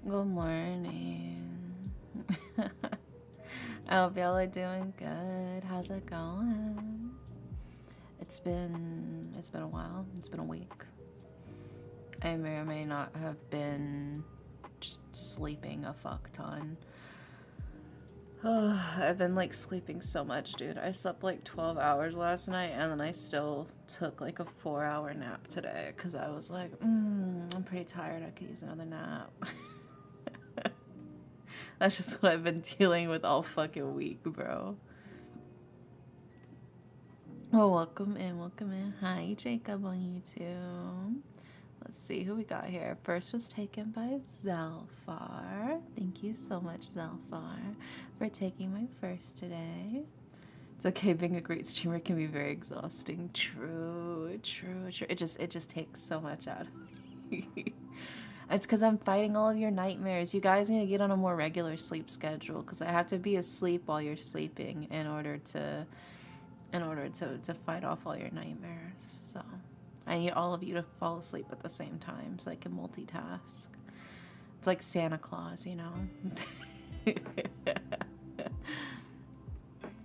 Good morning. I hope y'all are doing good. How's it going? It's been a while. It's been a week. I may or may not have been just sleeping a fuck ton. I've been like sleeping so much, dude. I slept like 12 hours last night, and then I still took like a 4-hour nap today because I was like, I'm pretty tired. I could use another nap. That's just what I've been dealing with all fucking week, bro. Well, welcome in, welcome in. Hi, Jacob on YouTube. Let's see who we got here. First was taken by Zelfar. Thank you so much, Zelfar, for taking my first today. It's okay, being a great streamer can be very exhausting. True, true, true. It just takes so much out of me. It's because I'm fighting all of your nightmares. You guys need to get on a more regular sleep schedule because I have to be asleep while you're sleeping in order to fight off all your nightmares. So I need all of you to fall asleep at the same time so I can multitask. It's like Santa Claus, you know?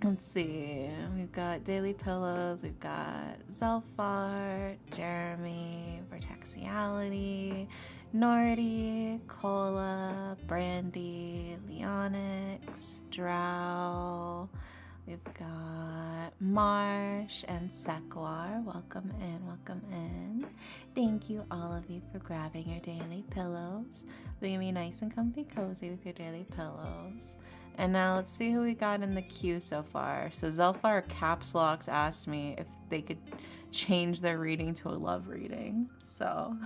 Let's see. We've got Daily Pillows. We've got Zelfar, Jeremy, Vertexiality, Nordy, Cola, Brandy, Leonix, Drow. We've got Marsh and Sequar. Welcome in, welcome in. Thank you, all of you, for grabbing your daily pillows. We're gonna be nice and comfy cozy with your daily pillows. And now let's see who we got in the queue so far. So Zelfar Caps Locks asked me if they could change their reading to a love reading. So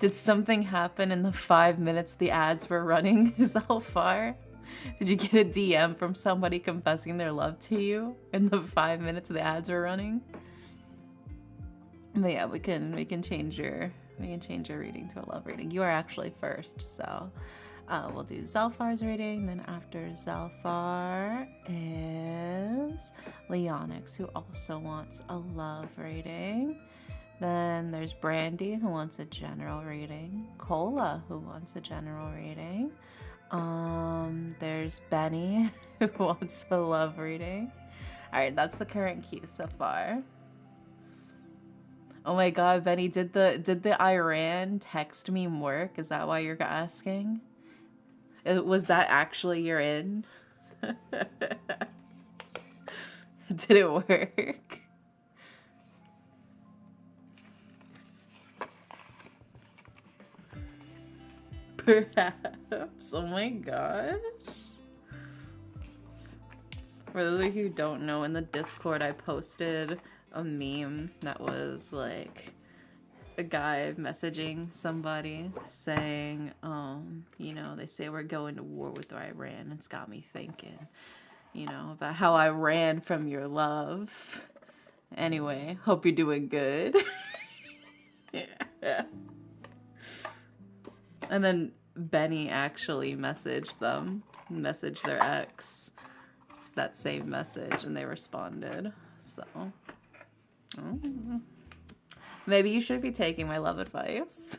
did something happen in the 5 minutes the ads were running, Zelfar? Did you get a DM from somebody confessing their love to you in the 5 minutes the ads were running? But yeah, we can change your reading to a love reading. You are actually first, so we'll do Zelfar's reading. Then after Zelfar is Leonix, who also wants a love reading. Then there's Brandy, who wants a general reading. Cola, who wants a general reading. There's Benny, who wants a love reading. Alright, that's the current queue so far. Oh my god, Benny, did the Iran text meme work? Is that why you're asking? Was that actually your in? Did it work? Perhaps. Oh my gosh. For those of you who don't know, in the Discord I posted a meme that was like a guy messaging somebody saying, you know, they say we're going to war with Iran. It's got me thinking, you know, about how I ran from your love. Anyway, hope you're doing good. Yeah. And then Benny actually messaged their ex that same message, and they responded. So, maybe you should be taking my love advice.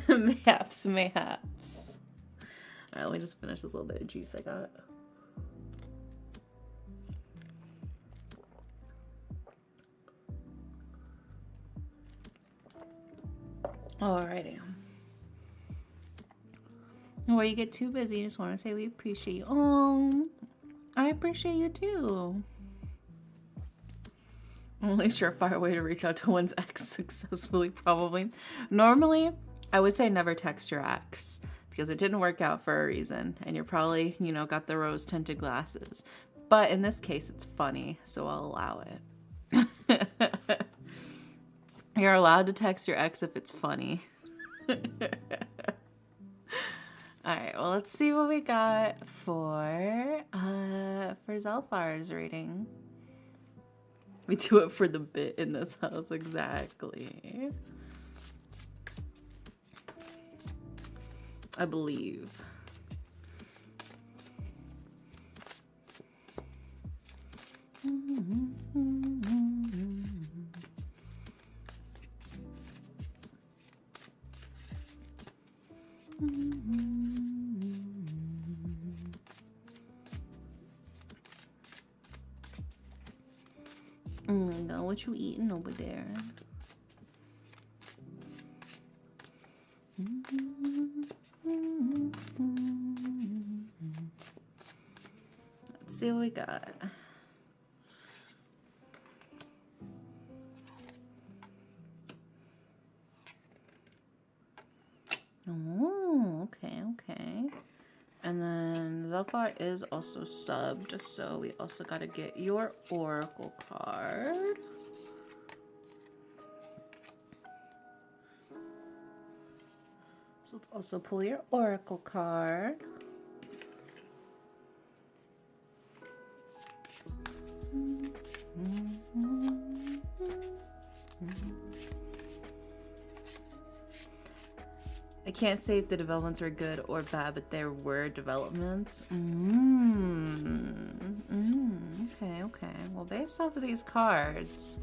Mayhaps. Alright, let me just finish this little bit of juice I got. Alrighty. Or you get too busy, you just want to say we appreciate you. Oh, I appreciate you too. Only surefire way to reach out to one's ex successfully, probably. Normally, I would say never text your ex because it didn't work out for a reason. And you're probably, you know, got the rose tinted glasses. But in this case, it's funny, so I'll allow it. You're allowed to text your ex if it's funny. Alright, well, let's see what we got for Zelfar's reading. We do it for the bit in this house, exactly. I believe. Oh my god, what you eating over there? Let's see what we got. Oh, okay, okay. And then Zelfar is also subbed, so we also got to get your Oracle card. So let's also pull your Oracle card. I can't say if the developments were good or bad, but there were developments. Okay, okay. Well, based off of these cards,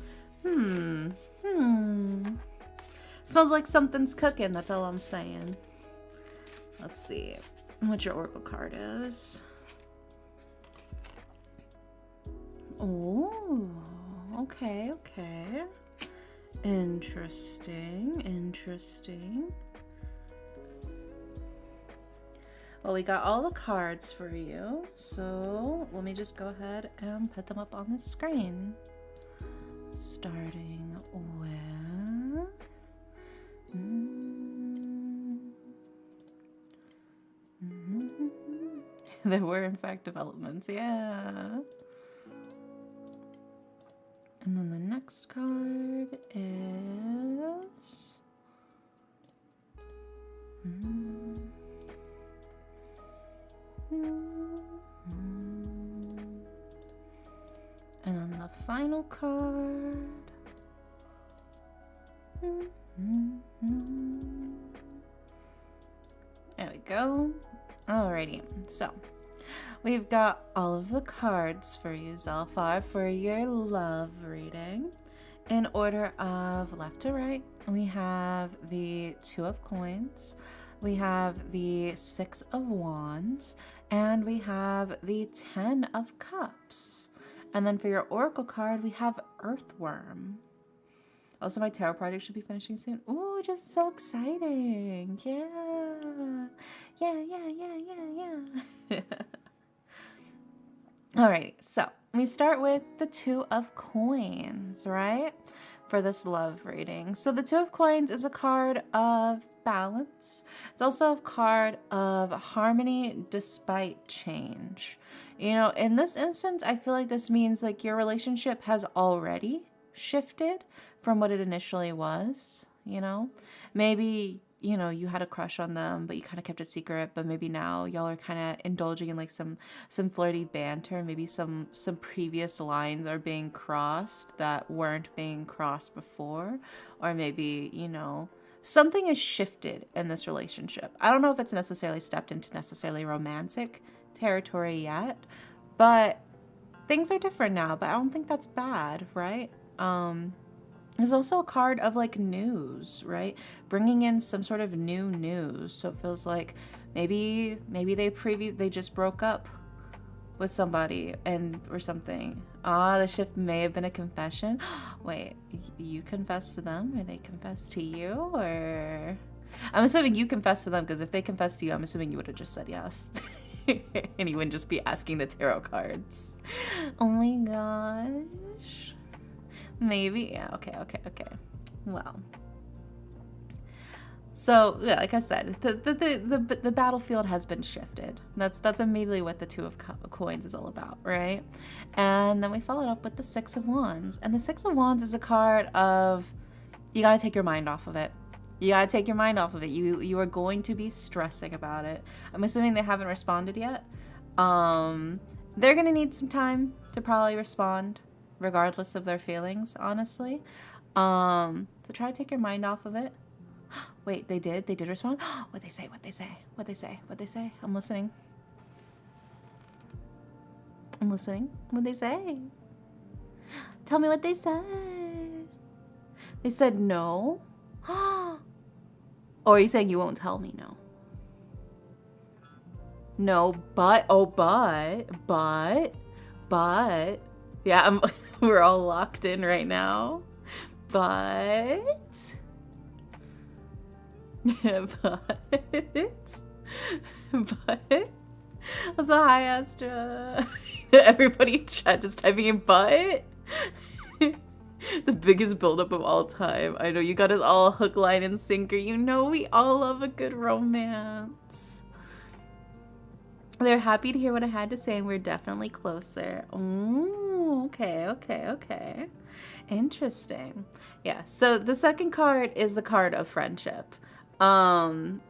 smells like something's cooking, that's all I'm saying. Let's see what your Oracle card is. Oh, okay, okay. Interesting, interesting. Well, we got all the cards for you, so let me just go ahead and put them up on the screen. Starting with... There were, in fact, developments, yeah. And then the next card is... And then the final card. There we go. Alrighty, so we've got all of the cards for you, Zelfar, for your love reading. In order of left to right, we have the Two of Coins, we have the Six of Wands, and we have the Ten of Cups. And then for your Oracle card, we have Earthworm. Also, my tarot project should be finishing soon. Ooh, just so exciting. Yeah. Yeah. Alrighty, so we start with the Two of Coins, right? For this love reading. So the Two of Coins is a card of balance. It's also a card of harmony despite change. You know, in this instance, I feel like this means like your relationship has already shifted from what it initially was, you know? Maybe, you know, you had a crush on them, but you kind of kept it secret, but maybe now y'all are kind of indulging in like some flirty banter. Maybe some previous lines are being crossed that weren't being crossed before, or maybe, you know, something has shifted in this relationship. I don't know if it's necessarily stepped into necessarily romantic territory yet, but things are different now, but I don't think that's bad, right? There's also a card of like news, right? Bringing in some sort of new news. So it feels like maybe they just broke up with somebody or something. The shift may have been a confession. Wait, you confessed to them or they confessed to you, or I'm assuming you confess to them, because if they confess to you, I'm assuming you would have just said yes. And you wouldn't just be asking the tarot cards. Oh my gosh. Maybe. Yeah, okay. Well. So, yeah, like I said, the battlefield has been shifted. That's immediately what the Two of Coins is all about, right? And then we followed up with the Six of Wands. And the Six of Wands is a card of, you gotta take your mind off of it. You gotta take your mind off of it. You are going to be stressing about it. I'm assuming they haven't responded yet. They're gonna need some time to probably respond, regardless of their feelings, honestly. So try to take your mind off of it. Wait, they did respond? What'd they say? I'm listening. What'd they say? Tell me what they said. They said no. Or are you saying you won't tell me no? No, but yeah, we're all locked in right now. But also, hi Astra. Everybody in chat just typing in but. The biggest buildup of all time. I know you got us all hook, line, and sinker. You know we all love a good romance. They're happy to hear what I had to say, and we're definitely closer. Oh, okay. Interesting. Yeah, so the second card is the card of friendship.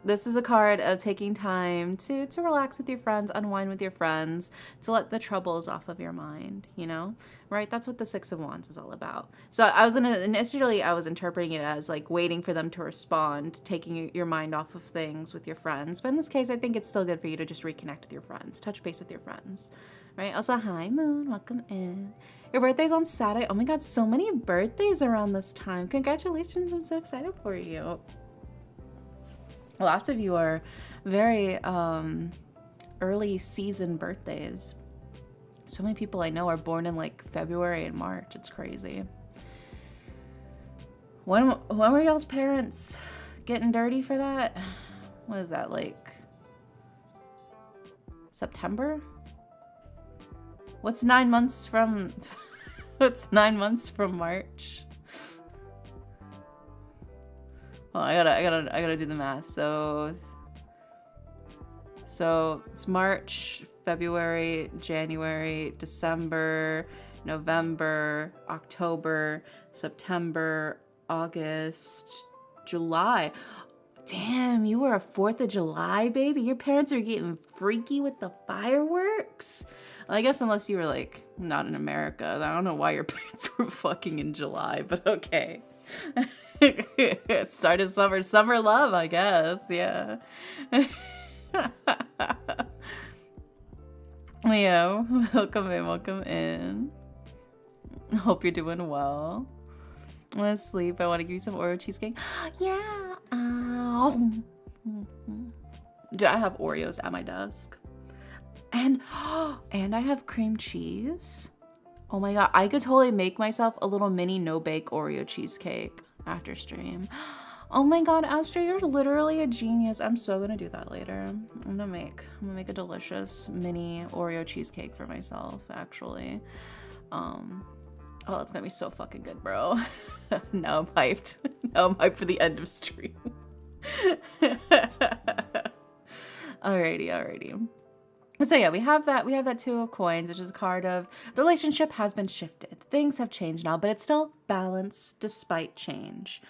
This is a card of taking time to relax with your friends, unwind with your friends, to let the troubles off of your mind, you know? Right? That's what the Six of Wands is all about. So initially I was interpreting it as like waiting for them to respond, taking your mind off of things with your friends. But in this case, I think it's still good for you to just reconnect with your friends, touch base with your friends, right? Also, hi Moon, welcome in. Your birthday's on Saturday. Oh my God, so many birthdays around this time. Congratulations, I'm so excited for you. Lots of you are very early season birthdays. So many people I know are born in like February and March. It's crazy. When were y'all's parents getting dirty for that? What is that, like September? What's 9 months from what's 9 months from March? Well, I gotta do the math. So it's March, February, January, December, November, October, September, August, July. Damn, you were a 4th of July baby? Your parents are getting freaky with the fireworks? Well, I guess unless you were like not in America. I don't know why your parents were fucking in July, but okay. Started summer love, I guess. Yeah. Yeah, welcome in. Hope you're doing well. I want to sleep. I want to give you some Oreo cheesecake. Yeah. Do I have Oreos at my desk? And I have cream cheese. Oh my God, I could totally make myself a little mini no-bake Oreo cheesecake after stream. Oh my God, Astra, you're literally a genius. I'm so gonna do that later. I'm gonna make a delicious mini Oreo cheesecake for myself, actually. Oh, it's gonna be so fucking good, bro. Now I'm hyped. Now I'm hyped for the end of stream. Alrighty. So yeah, we have that Two of Coins, which is a card of the relationship has been shifted. Things have changed now, but it's still balanced despite change.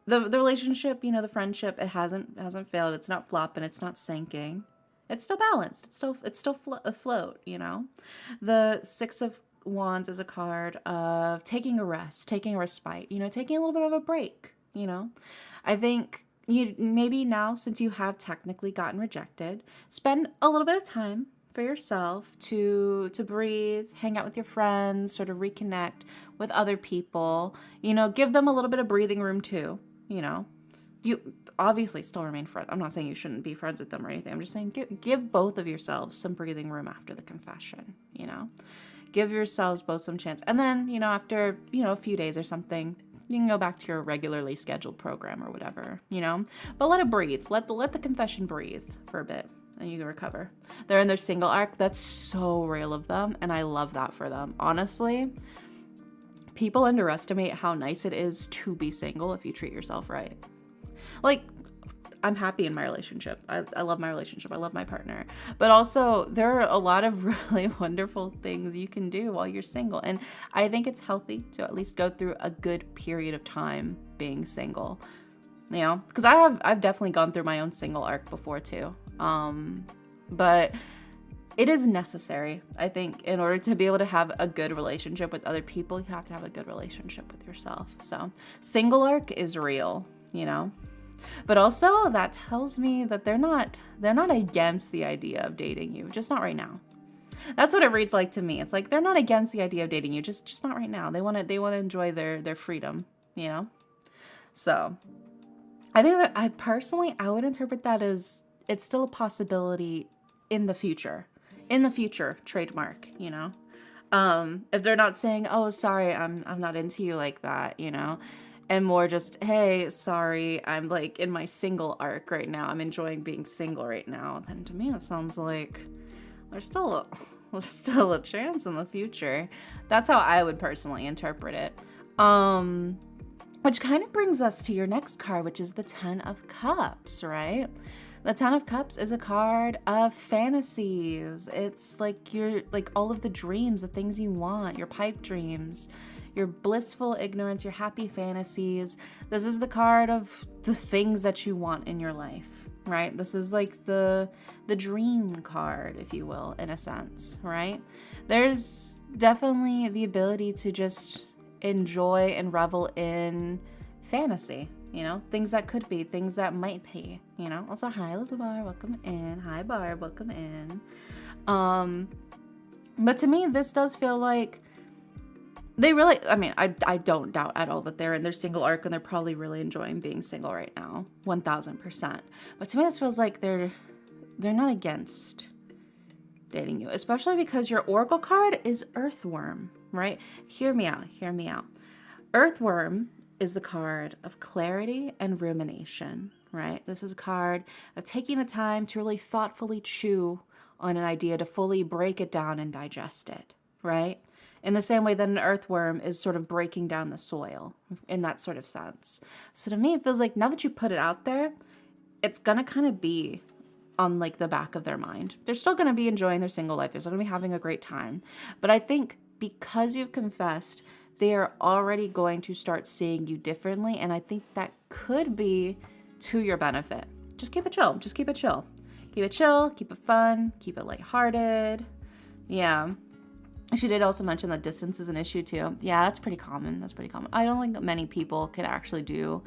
The relationship, you know, the friendship, it hasn't failed. It's not flopping. It's not sinking. It's still balanced. It's still afloat, you know. The Six of Wands is a card of taking a rest, taking a respite, you know, taking a little bit of a break, you know. I think you maybe now, since you have technically gotten rejected, spend a little bit of time for yourself to breathe, hang out with your friends, sort of reconnect with other people, you know, give them a little bit of breathing room too, you know. You obviously still remain friends. I'm not saying you shouldn't be friends with them or anything. I'm just saying give both of yourselves some breathing room after the confession, you know. Give yourselves both some chance. And then, you know, after, you know, a few days or something, you can go back to your regularly scheduled program or whatever, you know? But let it breathe. Let the confession breathe for a bit and you can recover. They're in their single arc. That's so real of them, and I love that for them. Honestly, people underestimate how nice it is to be single if you treat yourself right. Like, I'm happy in my relationship. I love my relationship. I love my partner. But also, there are a lot of really wonderful things you can do while you're single. And I think it's healthy to at least go through a good period of time being single. You know? Because I've definitely gone through my own single arc before too. But it is necessary, I think, in order to be able to have a good relationship with other people, you have to have a good relationship with yourself. So single arc is real, you know? But also that tells me that they're not against the idea of dating you, just not right now. That's what it reads like to me. It's like they're not against the idea of dating you, just not right now. They want to enjoy their freedom, you know? So I think that I would interpret that as it's still a possibility in the future. In the future, trademark, you know? If they're not saying, oh, sorry, I'm not into you like that, you know? And more just, hey, sorry, I'm like in my single arc right now. I'm enjoying being single right now. Then to me, it sounds like there's still a chance in the future. That's how I would personally interpret it. Which kind of brings us to your next card, which is the Ten of Cups, right? The Ten of Cups is a card of fantasies. It's like all of the dreams, the things you want, your pipe dreams, your blissful ignorance, your happy fantasies. This is the card of the things that you want in your life, right? This is like the dream card, if you will, in a sense, right? There's definitely the ability to just enjoy and revel in fantasy, you know, things that could be, things that might be, you know. Also, hi, Elizabeth, welcome in. Hi, Barb, welcome in. But to me, this does feel like they really, I mean, I don't doubt at all that they're in their single arc and they're probably really enjoying being single right now, 1000%. But to me, this feels like they're not against dating you, especially because your oracle card is Earthworm, right? Hear me out. Earthworm is the card of clarity and rumination, right? This is a card of taking the time to really thoughtfully chew on an idea, to fully break it down and digest it, right? In the same way that an earthworm is sort of breaking down the soil in that sort of sense. So to me, it feels like now that you put it out there, it's going to kind of be on like the back of their mind. They're still going to be enjoying their single life. They're still going to be having a great time. But I think because you've confessed, they are already going to start seeing you differently. And I think that could be to your benefit. Just keep it chill. Keep it chill. Keep it fun. Keep it lighthearted. Yeah. She did also mention that distance is an issue too. Yeah, that's pretty common. I don't think many people could actually do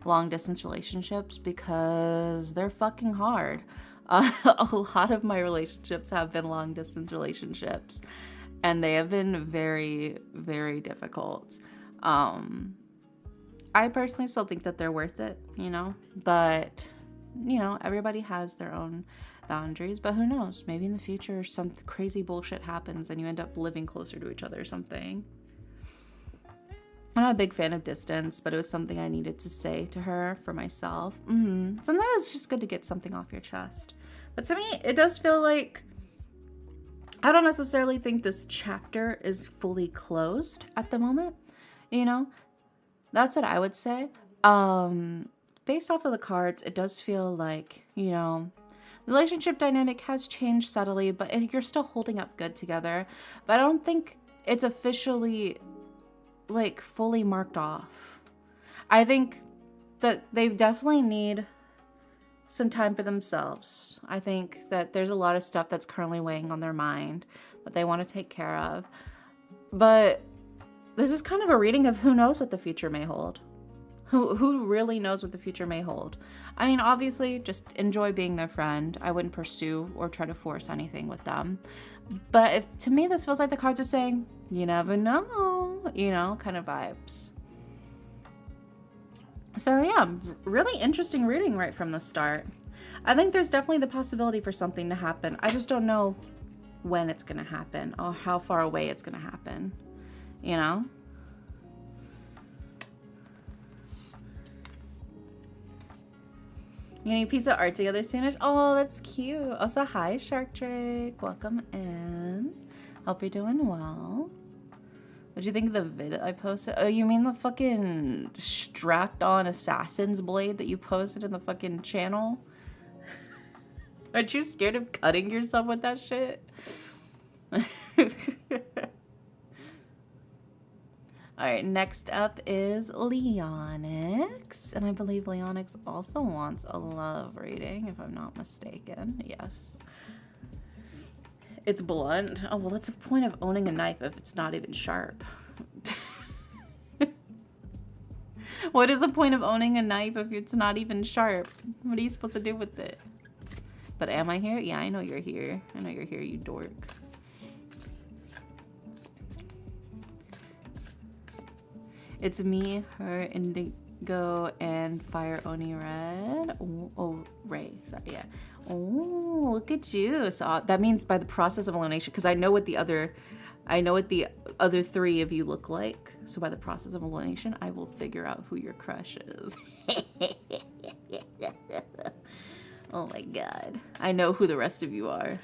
long distance relationships because they're fucking hard. A lot of my relationships have been long distance relationships and they have been very, very difficult. I personally still think that they're worth it, you know, but you know, everybody has their own boundaries, but who knows? Maybe in the future some crazy bullshit happens and you end up living closer to each other or something. I'm not a big fan of distance, but it was something I needed to say to her for myself. Sometimes it's just good to get something off your chest. But to me, it does feel like I don't necessarily think this chapter is fully closed at the moment. You know, that's what I would say. Based off of the cards, it does feel like, you know, the relationship dynamic has changed subtly, but you're still holding up good together. But I don't think it's officially, like, fully marked off. I think that they definitely need some time for themselves. I think that there's a lot of stuff that's currently weighing on their mind that they want to take care of. But this is kind of a reading of who knows what the future may hold. Who really knows what the future may hold? I mean, obviously, just enjoy being their friend. I wouldn't pursue or try to force anything with them. But to me, this feels like the cards are saying, you never know, you know, kind of vibes. So yeah, really interesting reading right from the start. I think there's definitely the possibility for something to happen. I just don't know when it's going to happen or how far away it's going to happen, you know? You need a piece of art together soonish? Oh, that's cute. Also, hi, Shark Drake. Welcome in. Hope you're doing well. What'd you think of the vid I posted? Oh, you mean the fucking strapped on assassin's blade that you posted in the fucking channel? Aren't you scared of cutting yourself with that shit? Alright, next up is Leonix. And I believe Leonix also wants a love reading, if I'm not mistaken. Yes. It's blunt. Oh, well, that's the point of owning a knife if it's not even sharp. What is the point of owning a knife if it's not even sharp? What are you supposed to do with it? But am I here? Yeah, I know you're here. I know you're here, you dork. It's me, her, Indigo, and Fire Oni Red. Oh, Ray. Sorry, yeah. Oh, look at you. So that means by the process of elimination, because I know what the other three of you look like. So by the process of elimination, I will figure out who your crush is. Oh my god. I know who the rest of you are.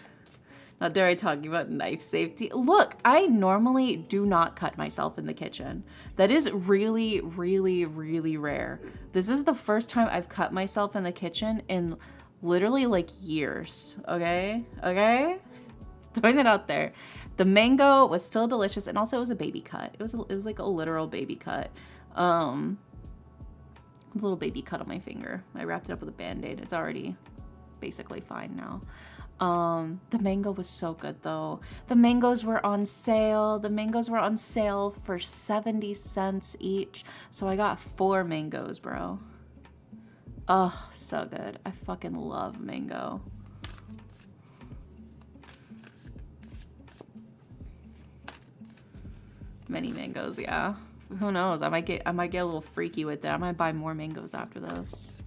Now dare I talking about knife safety? Look, I normally do not cut myself in the kitchen. That is really, really, really rare. This is the first time I've cut myself in the kitchen in literally like years. Okay? Okay? Throwing that out there. The mango was still delicious, and also it was a baby cut. It was like a literal baby cut. A little baby cut on my finger. I wrapped it up with a band-aid. It's already basically fine now. The mango was so good though. The mangoes were on sale. The mangoes were on sale for 70 cents each. So I got 4 mangoes, bro. Oh, so good. I fucking love mango. Many mangoes, yeah. Who knows? I might get a little freaky with it. I might buy more mangoes after this.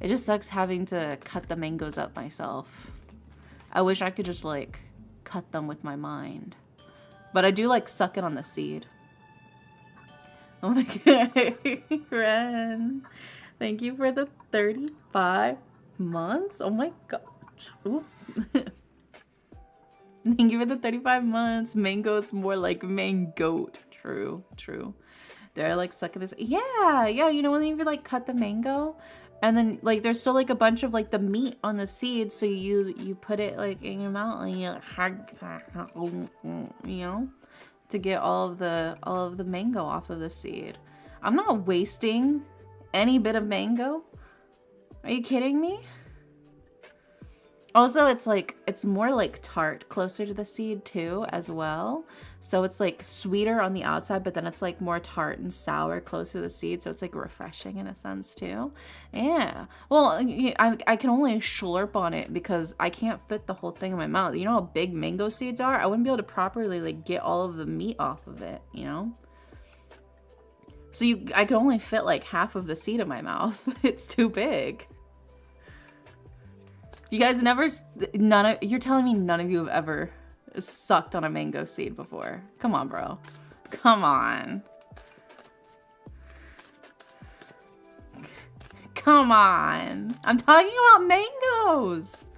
It just sucks having to cut the mangoes up myself. I wish I could just like cut them with my mind. But I do like sucking on the seed. Oh my god. Ren. Thank you for the 35 months. Oh my gosh. Ooh. Thank you for the 35 months. Mango's more like mangoat. True, true. Dare I like sucking this? Yeah, you know when you like cut the mango? And then like there's still like a bunch of like the meat on the seed, so you put it like in your mouth and you know, to get all of the mango off of the seed. I'm not wasting any bit of mango. Are you kidding me? Also, it's more like tart, closer to the seed too, as well. So it's like sweeter on the outside, but then it's like more tart and sour closer to the seed. So it's like refreshing in a sense too. Yeah. Well, I can only slurp on it because I can't fit the whole thing in my mouth. You know how big mango seeds are? I wouldn't be able to properly like get all of the meat off of it, you know? So I can only fit like half of the seed in my mouth. It's too big. You guys never, you're telling me none of you have ever sucked on a mango seed before? Come on, bro. Come on. Come on. I'm talking about mangoes.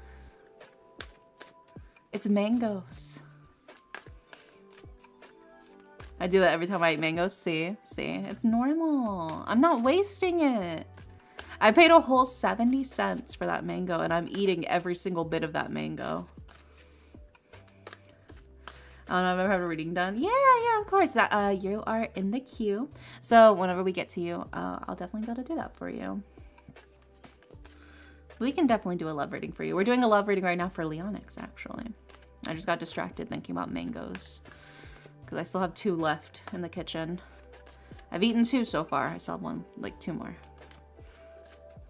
It's mangoes. I do that every time I eat mangoes. See? It's normal. I'm not wasting it. I paid a whole 70 cents for that mango, and I'm eating every single bit of that mango. I don't know if I've ever had a reading done. Yeah, of course. That you are in the queue. So whenever we get to you, I'll definitely be able to do that for you. We can definitely do a love reading for you. We're doing a love reading right now for Leonix, actually. I just got distracted thinking about mangoes because I still have 2 left in the kitchen. I've eaten 2 so far. I still have 1, like 2 more.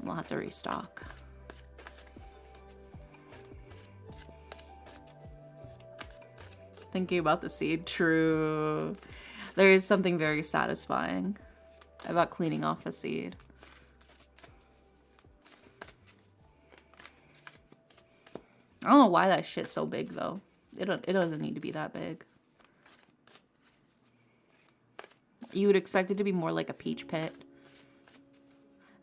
We'll have to restock. Thinking about the seed, true. There is something very satisfying about cleaning off the seed. I don't know why that shit's so big though. It doesn't need to be that big. You would expect it to be more like a peach pit.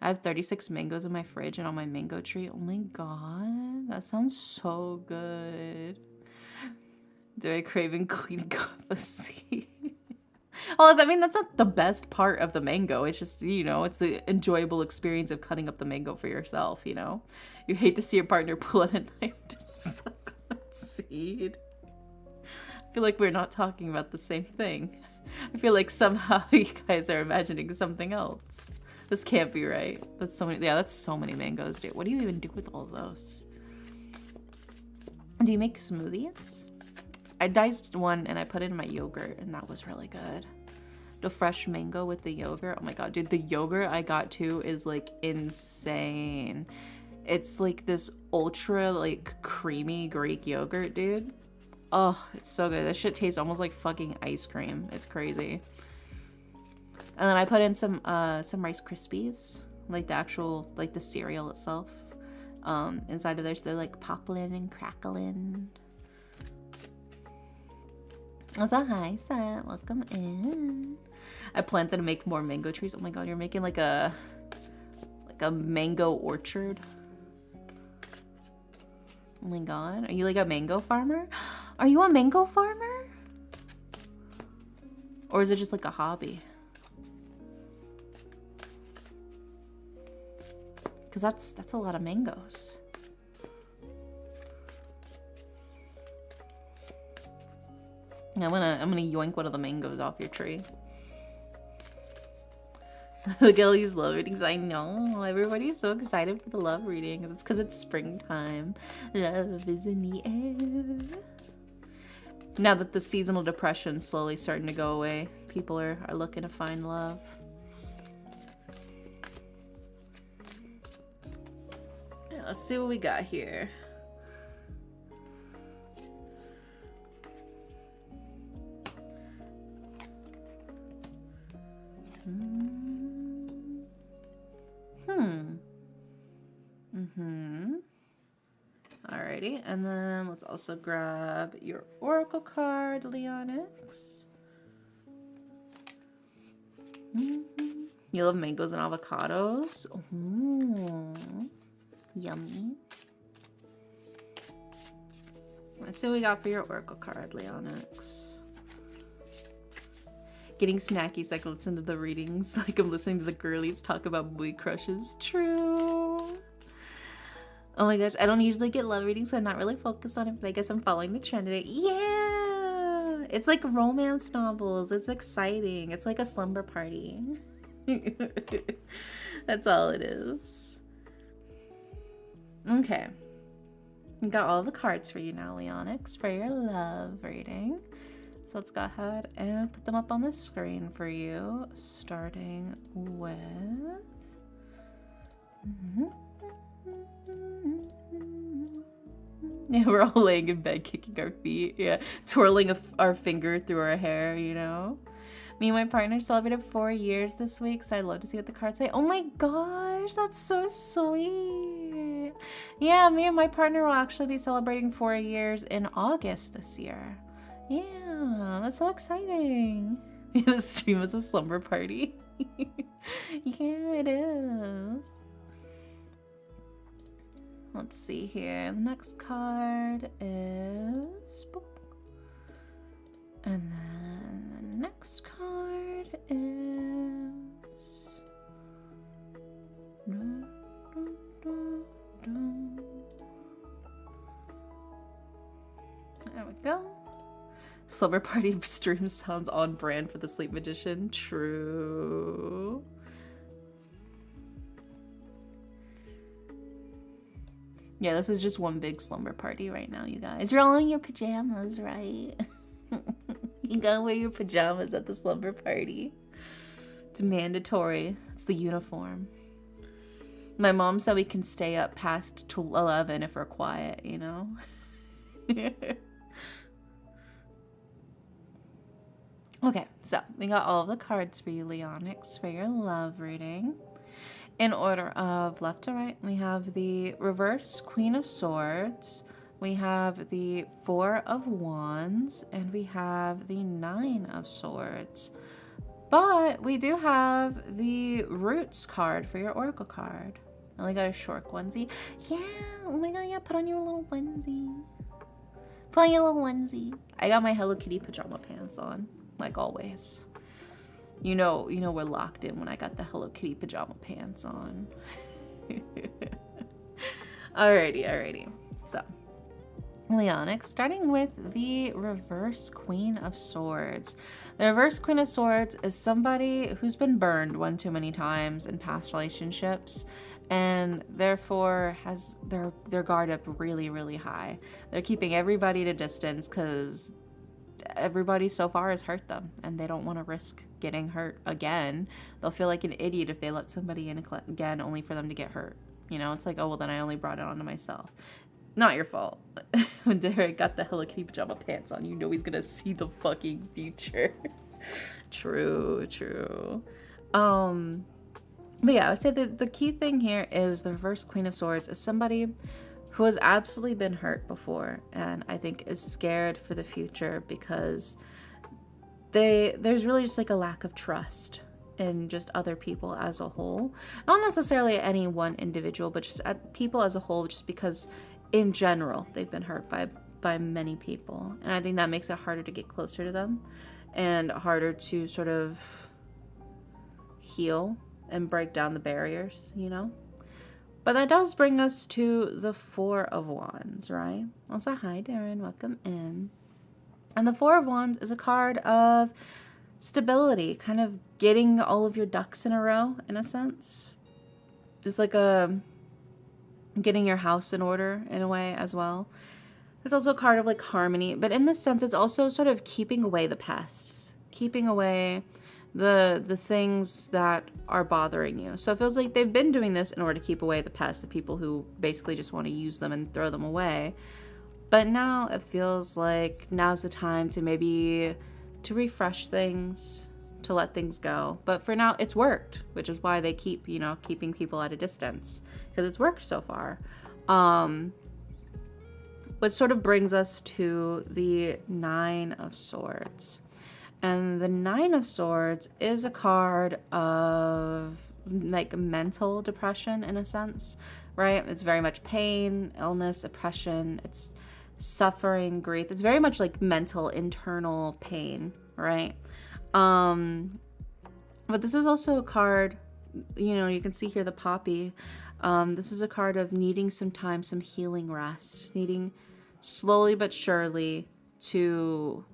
I have 36 mangoes in my fridge and on my mango tree. Oh my god, that sounds so good. Do I craving clean guava seed? Well, I mean, that's not the best part of the mango. It's just, you know, it's the enjoyable experience of cutting up the mango for yourself, you know? You hate to see your partner pull out a knife to suck on that seed. I feel like we're not talking about the same thing. I feel like somehow you guys are imagining something else. This can't be right. That's so many, yeah, that's so many mangoes, dude. What do you even do with all those? Do you make smoothies? I diced one and I put it in my yogurt and that was really good. The fresh mango with the yogurt. Oh my god, dude, the yogurt I got too is like insane. It's like this ultra like creamy Greek yogurt, dude. Oh, it's so good. This shit tastes almost like fucking ice cream. It's crazy. And then I put in some Rice Krispies, like the actual, like the cereal itself, inside of there, so they're like poppling and crackling. Also, hi, Seth. Welcome in. I plan to make more mango trees. Oh my god, you're making like a mango orchard. Oh my god, are you like a mango farmer? Are you a mango farmer? Or is it just like a hobby? Because that's a lot of mangoes. I'm gonna yoink one of the mangoes off your tree. The girlies love readings. I know. Everybody's so excited for the love reading. It's because it's springtime. Love is in the air. Now that the seasonal depression's slowly starting to go away, people are looking to find love. Yeah, let's see what we got here. Alrighty, and then let's also grab your oracle card, Leonix. You love mangoes and avocados? Ooh, yummy. Let's see what we got for your oracle card, Leonix. Getting snacky so I can listen to the readings like I'm listening to the girlies talk about boy crushes. True. Oh my gosh, I don't usually get love readings, so I'm not really focused on it, but I guess I'm following the trend today. Yeah! It's like romance novels. It's exciting. It's like a slumber party. That's all it is. Okay. Got all the cards for you now, Leonix, for your love reading. So let's go ahead and put them up on the screen for you, starting with... Yeah, we're all laying in bed, kicking our feet. Yeah, twirling our finger through our hair, you know? Me and my partner celebrated 4 years this week, so I'd love to see what the cards say. Oh my gosh, that's so sweet. Yeah, me and my partner will actually be celebrating 4 years in August this year. Yeah, that's so exciting. The stream was a slumber party. Yeah, it is. Let's see here. The next card is... Boop. And then the next card is... There we go. Slumber party stream sounds on brand for the Sleep Magician. True. Yeah, this is just one big slumber party right now, you guys. You're all in your pajamas, right? You gotta wear your pajamas at the slumber party. It's mandatory. It's the uniform. My mom said we can stay up past 11 if we're quiet, you know? Okay, so we got all of the cards for you, Leonix, for your love reading. In order of left to right, we have the reverse Queen of Swords, we have the 4 of Wands, and we have the 9 of Swords. But we do have the Roots card for your Oracle card. I only got a short onesie. Yeah, oh my god, yeah, put on your little onesie. Put on your little onesie. I got my Hello Kitty pajama pants on, like always. You know we're locked in when I got the Hello Kitty pajama pants on. Alrighty. So, Leonix, starting with the reverse Queen of Swords. The reverse Queen of Swords is somebody who's been burned one too many times in past relationships, and therefore has their guard up really, really high. They're keeping everybody at a distance because everybody so far has hurt them, and they don't want to risk getting hurt again. They'll feel like an idiot if they let somebody in again only for them to get hurt. You know, it's like, oh, well, then I only brought it onto myself. Not your fault. When Derek got the Hello Kitty pajama pants on, you know he's gonna see the fucking future. True. But yeah, I would say that the key thing here is the reverse Queen of Swords is somebody who has absolutely been hurt before, and I think is scared for the future because there's really just like a lack of trust in just other people as a whole. Not necessarily any one individual, but just at people as a whole, just because in general they've been hurt by many people. And I think that makes it harder to get closer to them and harder to sort of heal and break down the barriers, you know? But that does bring us to the Four of Wands, right? Also, hi, Darren. Welcome in. And the Four of Wands is a card of stability, kind of getting all of your ducks in a row, in a sense. It's like getting your house in order, in a way, as well. It's also a card of, like, harmony. But in this sense, it's also sort of keeping away the pests. Keeping away the things that are bothering you. So it feels like they've been doing this in order to keep away the pests, the people who basically just want to use them and throw them away. But now it feels like now's the time to maybe refresh things, to let things go. But for now, it's worked, which is why they keep, keeping people at a distance, because it's worked so far. Which sort of brings us to the Nine of Swords. And the Nine of Swords is a card of, like, mental depression, in a sense, right? It's very much pain, illness, oppression. It's suffering, grief. It's very much like mental, internal pain, right? But this is also a card, you can see here the poppy. This is a card of needing some time, some healing rest, needing slowly but surely to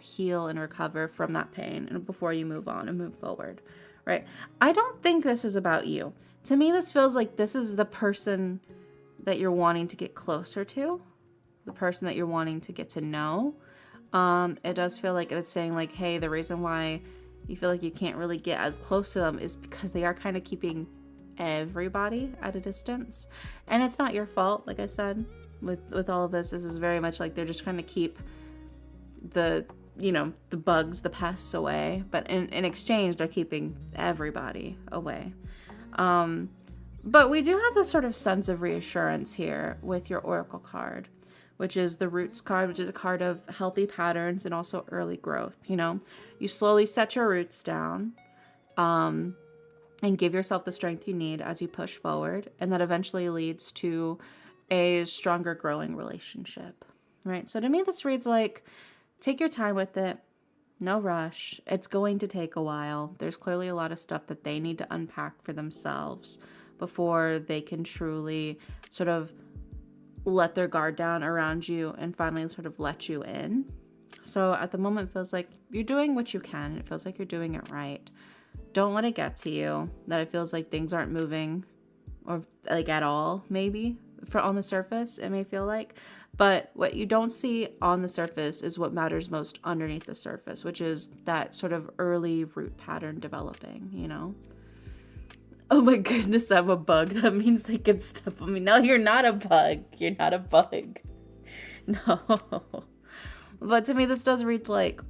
heal and recover from that pain and before you move on and move forward, right? I don't think this is about you. To me, this feels like this is the person that you're wanting to get closer to, the person that you're wanting to get to know. It does feel like it's saying, like, hey, the reason why you feel like you can't really get as close to them is because they are kind of keeping everybody at a distance. And it's not your fault, like I said, with all of this. This is very much like they're just trying to keep the bugs, the pests away, but in exchange they're keeping everybody away. But we do have this sort of sense of reassurance here with your Oracle card, which is the Roots card, which is a card of healthy patterns and also early growth. You slowly set your roots down, and give yourself the strength you need as you push forward, and that eventually leads to a stronger growing relationship, right? So to me, this reads like, take your time with it. No rush. It's going to take a while. There's clearly a lot of stuff that they need to unpack for themselves before they can truly sort of let their guard down around you and finally sort of let you in. So at the moment, it feels like you're doing what you can. It feels like you're doing it right. Don't let it get to you that it feels like things aren't moving, or like at all, maybe. On the surface, it may feel like. But what you don't see on the surface is what matters most underneath the surface, which is that sort of early root pattern developing, Oh my goodness, I'm a bug. That means they can step on me. No, you're not a bug. You're not a bug. No. But to me, this does read like,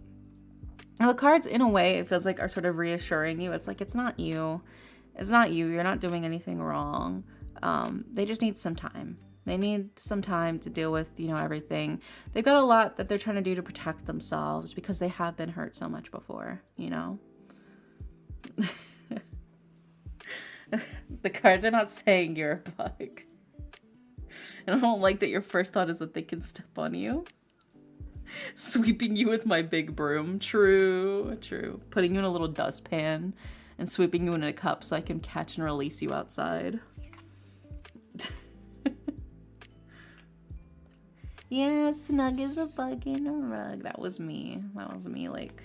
the cards, in a way, it feels like are sort of reassuring you. It's like, it's not you. It's not you. You're not doing anything wrong. They just need some time. They need some time to deal with, everything. They've got a lot that they're trying to do to protect themselves because they have been hurt so much before, The cards are not saying you're a bug. And I don't like that your first thought is that they can step on you. Sweeping you with my big broom. True, true. Putting you in a little dustpan and sweeping you in a cup so I can catch and release you outside. Yeah, snug as a bug in a rug. That was me. That was me like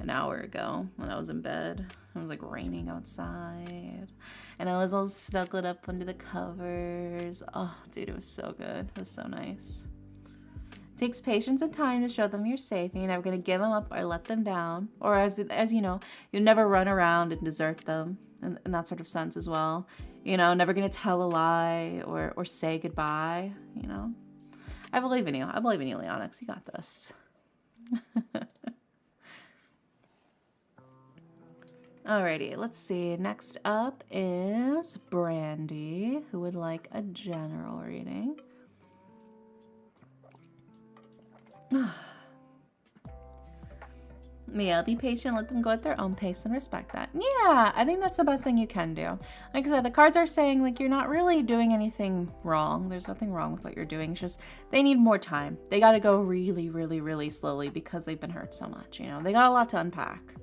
an hour ago when I was in bed. It was like raining outside. And I was all snuggled up under the covers. Oh, dude, it was so good. It was so nice. It takes patience and time to show them you're safe. You're never going to give them up or let them down. Or as you know, you'll never run around and desert them in that sort of sense as well. You know, never going to tell a lie or say goodbye, you know. I believe in you. I believe in you, Leonix. You got this. Alrighty, let's see. Next up is Brandy, who would like a general reading. Yeah, be patient, let them go at their own pace and respect that. Yeah, I think that's the best thing you can do. Like I said, the cards are saying like you're not really doing anything wrong. There's nothing wrong with what you're doing. It's just they need more time. They got to go really, really, really slowly because they've been hurt so much, you know. They got a lot to unpack.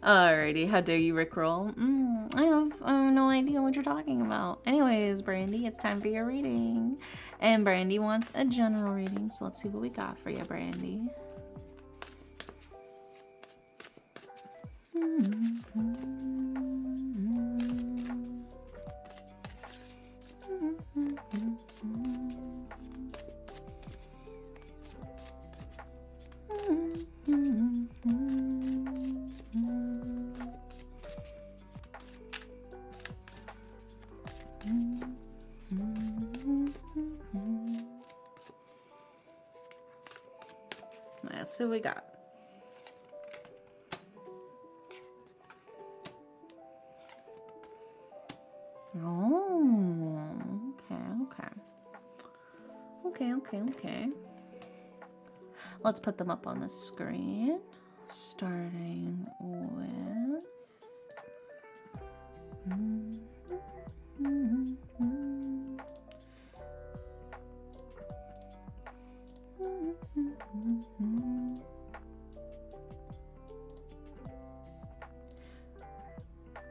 Alrighty, how dare you rickroll? I have no idea what you're talking about. Anyways, Brandy, it's time for your reading. And Brandy wants a general reading, so let's see what we got for you, Brandy. Let's see what we got. Oh, okay. Let's put them up on the screen, starting with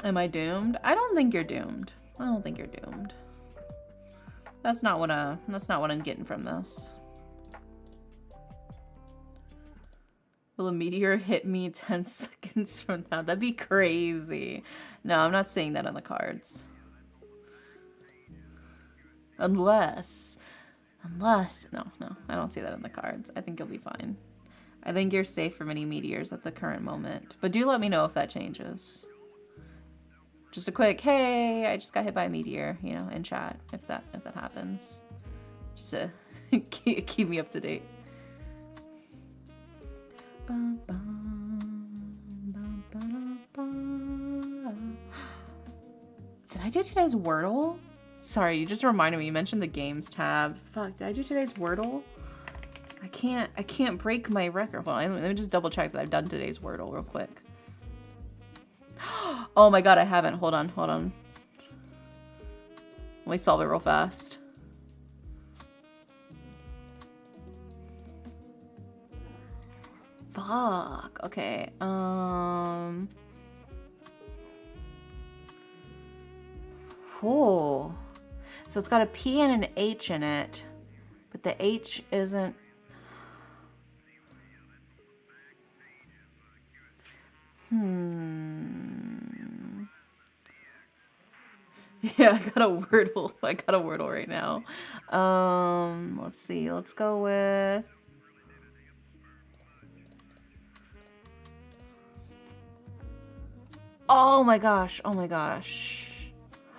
Am I doomed? I don't think you're doomed. I don't think you're doomed. That's not what I'm getting from this. Will a meteor hit me 10 seconds from now? That'd be crazy. No, I'm not saying that on the cards. Unless, no, I don't see that on the cards. I think you'll be fine. I think you're safe from any meteors at the current moment. But do let me know if that changes. Just a quick, hey, I just got hit by a meteor, you know, in chat, if that happens. Just to keep me up to date. Did I do today's Wordle? Sorry, you just reminded me. You mentioned the games tab. Fuck, did I do today's Wordle? I can't break my record. Hold on, let me just double check that I've done today's Wordle real quick. Oh my god, I haven't. Hold on. Let me solve it real fast. Fuck. Okay. Oh. So it's got a P and an H in it, but the H isn't. Yeah, I got a Wordle. I got a Wordle right now. Let's see. Let's go with. Oh my gosh.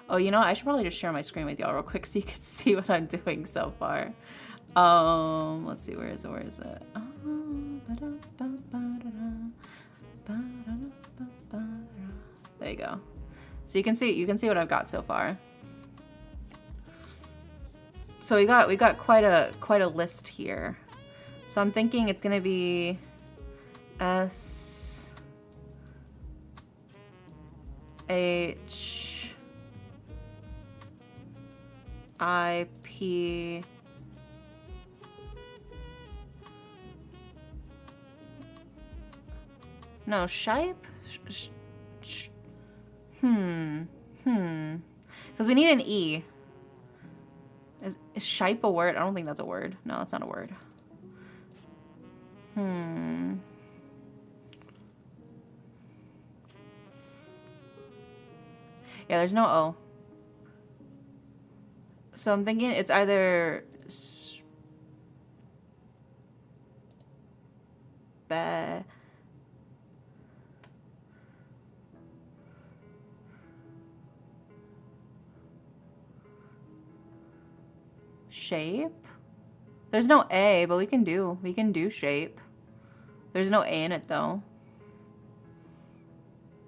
Oh, you know what? I should probably just share my screen with y'all real quick so you can see what I'm doing so far. Let's see. Where is it? There you go. So you can see what I've got so far. So we got quite a list here. So I'm thinking it's gonna be S H I P no, shipe? Because we need an E. Is shipe a word? I don't think that's a word. No, that's not a word. Yeah, there's no O. So I'm thinking it's either shape. There's no A, but we can do shape. There's no A in it though.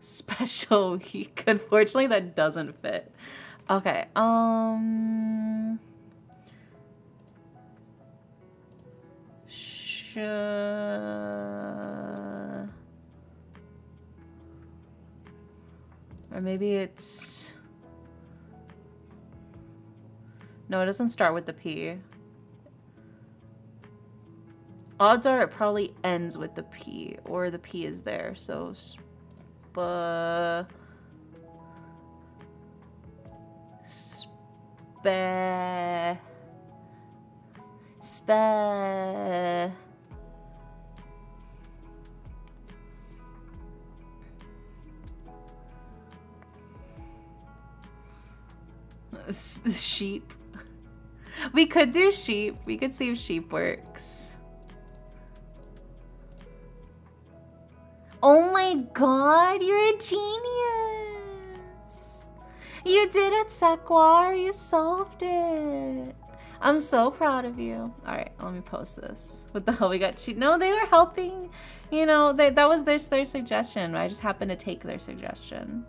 Special week. Unfortunately, that doesn't fit. Okay. Or maybe it's... No, it doesn't start with the P. Odds are it probably ends with the P, or the P is there. So, sheep. We could do sheep. We could see if sheep works. Oh my god, you're a genius. You did it, Sequar. You solved it. I'm so proud of you. All right, let me post this. What the hell? We got cheat. No, they were helping. You know, that was their suggestion. I just happened to take their suggestion.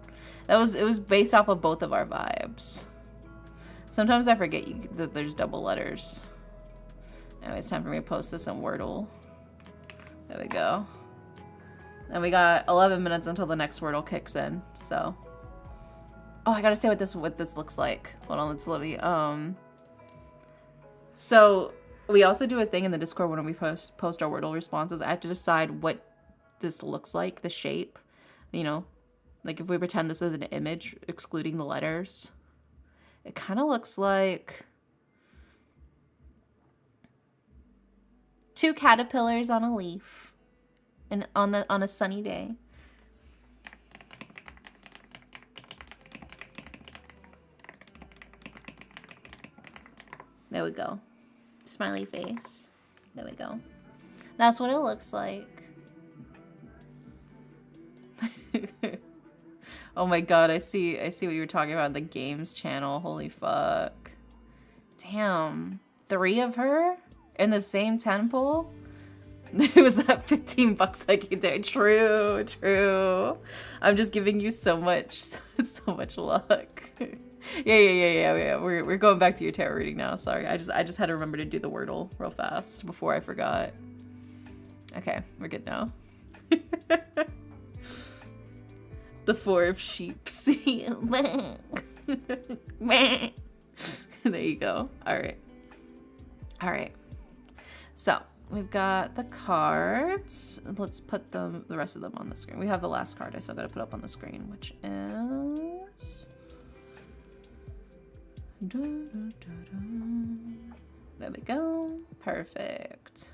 It was based off of both of our vibes. Sometimes I forget that there's double letters. Anyway, it's time for me to post this in Wordle. There we go. And we got 11 minutes until the next Wordle kicks in. So, oh, I gotta say what this looks like. Hold on, let me. So we also do a thing in the Discord when we post our Wordle responses. I have to decide what this looks like, the shape. You know, like if we pretend this is an image, excluding the letters. It kind of looks like two caterpillars on a leaf, and on a sunny day. There we go. Smiley face. There we go. That's what it looks like. Oh my god, I see what you were talking about, the games channel. Holy fuck. Damn. 3 of her in the same temple? It was that 15 bucks I gave there. True, true. I'm just giving you so much luck. Yeah. We're going back to your tarot reading now. Sorry. I just had to remember to do the Wordle real fast before I forgot. Okay, we're good now. The 4 of sheeps. There you go. All right. So we've got the cards. Let's put the rest of them on the screen. We have the last card I still got to put up on the screen, which is... There we go. Perfect.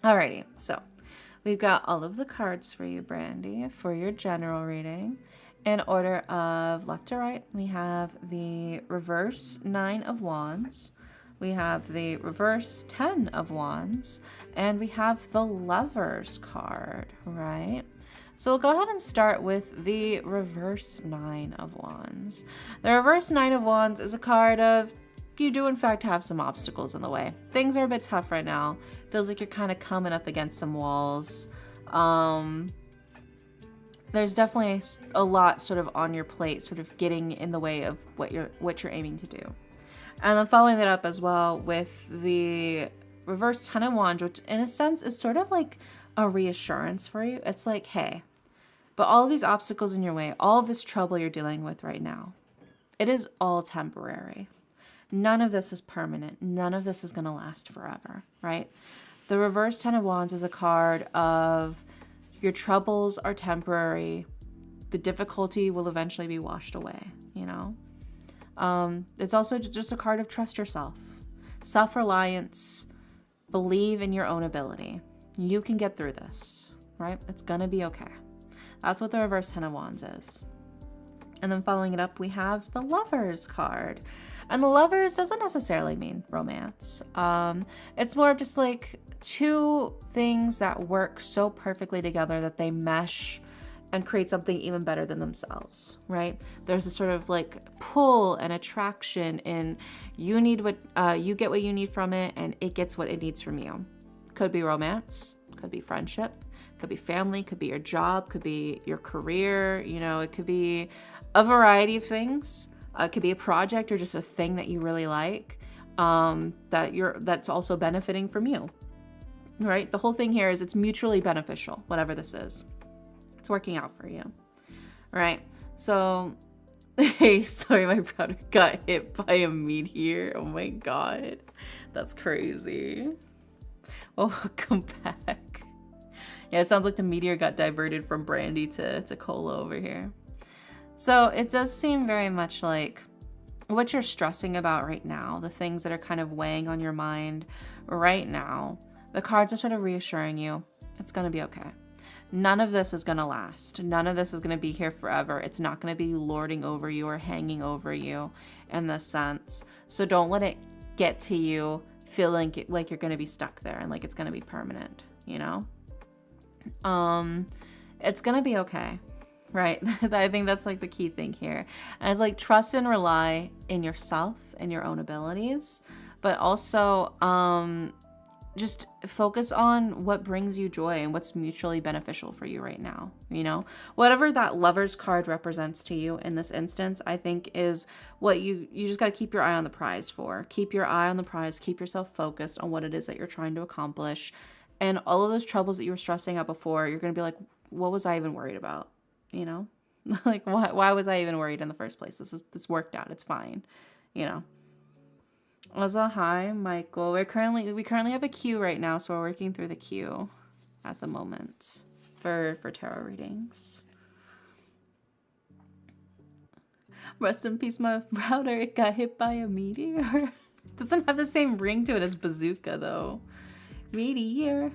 Alrighty, so we've got all of the cards for you, Brandy, for your general reading. In order of left to right, we have the reverse 9 of Wands, we have the reverse 10 of Wands, and we have the Lovers card, right? So we'll go ahead and start with the reverse 9 of Wands. The reverse 9 of Wands is a card of you do in fact have some obstacles in the way. Things are a bit tough right now. Feels like you're kind of coming up against some walls. There's definitely a lot sort of on your plate, sort of getting in the way of what you're aiming to do. And then following that up as well with the reverse Ten of Wands, which in a sense is sort of like a reassurance for you. It's like, hey, but all of these obstacles in your way, all of this trouble you're dealing with right now, it is all temporary. None of this is permanent. None of this is going to last forever, right? The reverse Ten of Wands is a card of your troubles are temporary. The difficulty will eventually be washed away, you know? It's also just a card of trust yourself, self-reliance, believe in your own ability. You can get through this, right? It's gonna be okay. That's what the reverse Ten of Wands is. And then following it up, we have the Lovers card. And the Lovers doesn't necessarily mean romance. It's more just like two things that work so perfectly together that they mesh and create something even better than themselves, right? There's a sort of like pull and attraction in you need what you get what you need from it, and it gets what it needs from you. Could be romance, could be friendship, could be family, could be your job, could be your career, you know, it could be a variety of things. It could be a project or just a thing that you really like, that's also benefiting from you, right? The whole thing here is it's mutually beneficial, whatever this is. It's working out for you, right? So, hey, sorry, my brother got hit by a meteor. Oh my god, that's crazy. Welcome back. Yeah, it sounds like the meteor got diverted from Brandy to Cola over here. So it does seem very much like what you're stressing about right now, the things that are kind of weighing on your mind right now, the cards are sort of reassuring you it's going to be okay. None of this is going to last. None of this is going to be here forever. It's not going to be lording over you or hanging over you in this sense. So don't let it get to you feeling like you're going to be stuck there and like it's going to be permanent, you know? It's going to be okay. Right. I think that's like the key thing here. And it's like trust and rely in yourself and your own abilities, but also just focus on what brings you joy and what's mutually beneficial for you right now. You know, whatever that Lover's card represents to you in this instance, I think is what you just got to keep your eye on the prize for. Keep your eye on the prize. Keep yourself focused on what it is that you're trying to accomplish. And all of those troubles that you were stressing out before, you're going to be like, what was I even worried about? You know, like why was I even worried in the first place? This worked out. It's fine. You know. Also, hi, Michael. We currently have a queue right now, so we're working through the queue at the moment for tarot readings. Rest in peace, my router. It got hit by a meteor. Doesn't have the same ring to it as bazooka though. Meteor.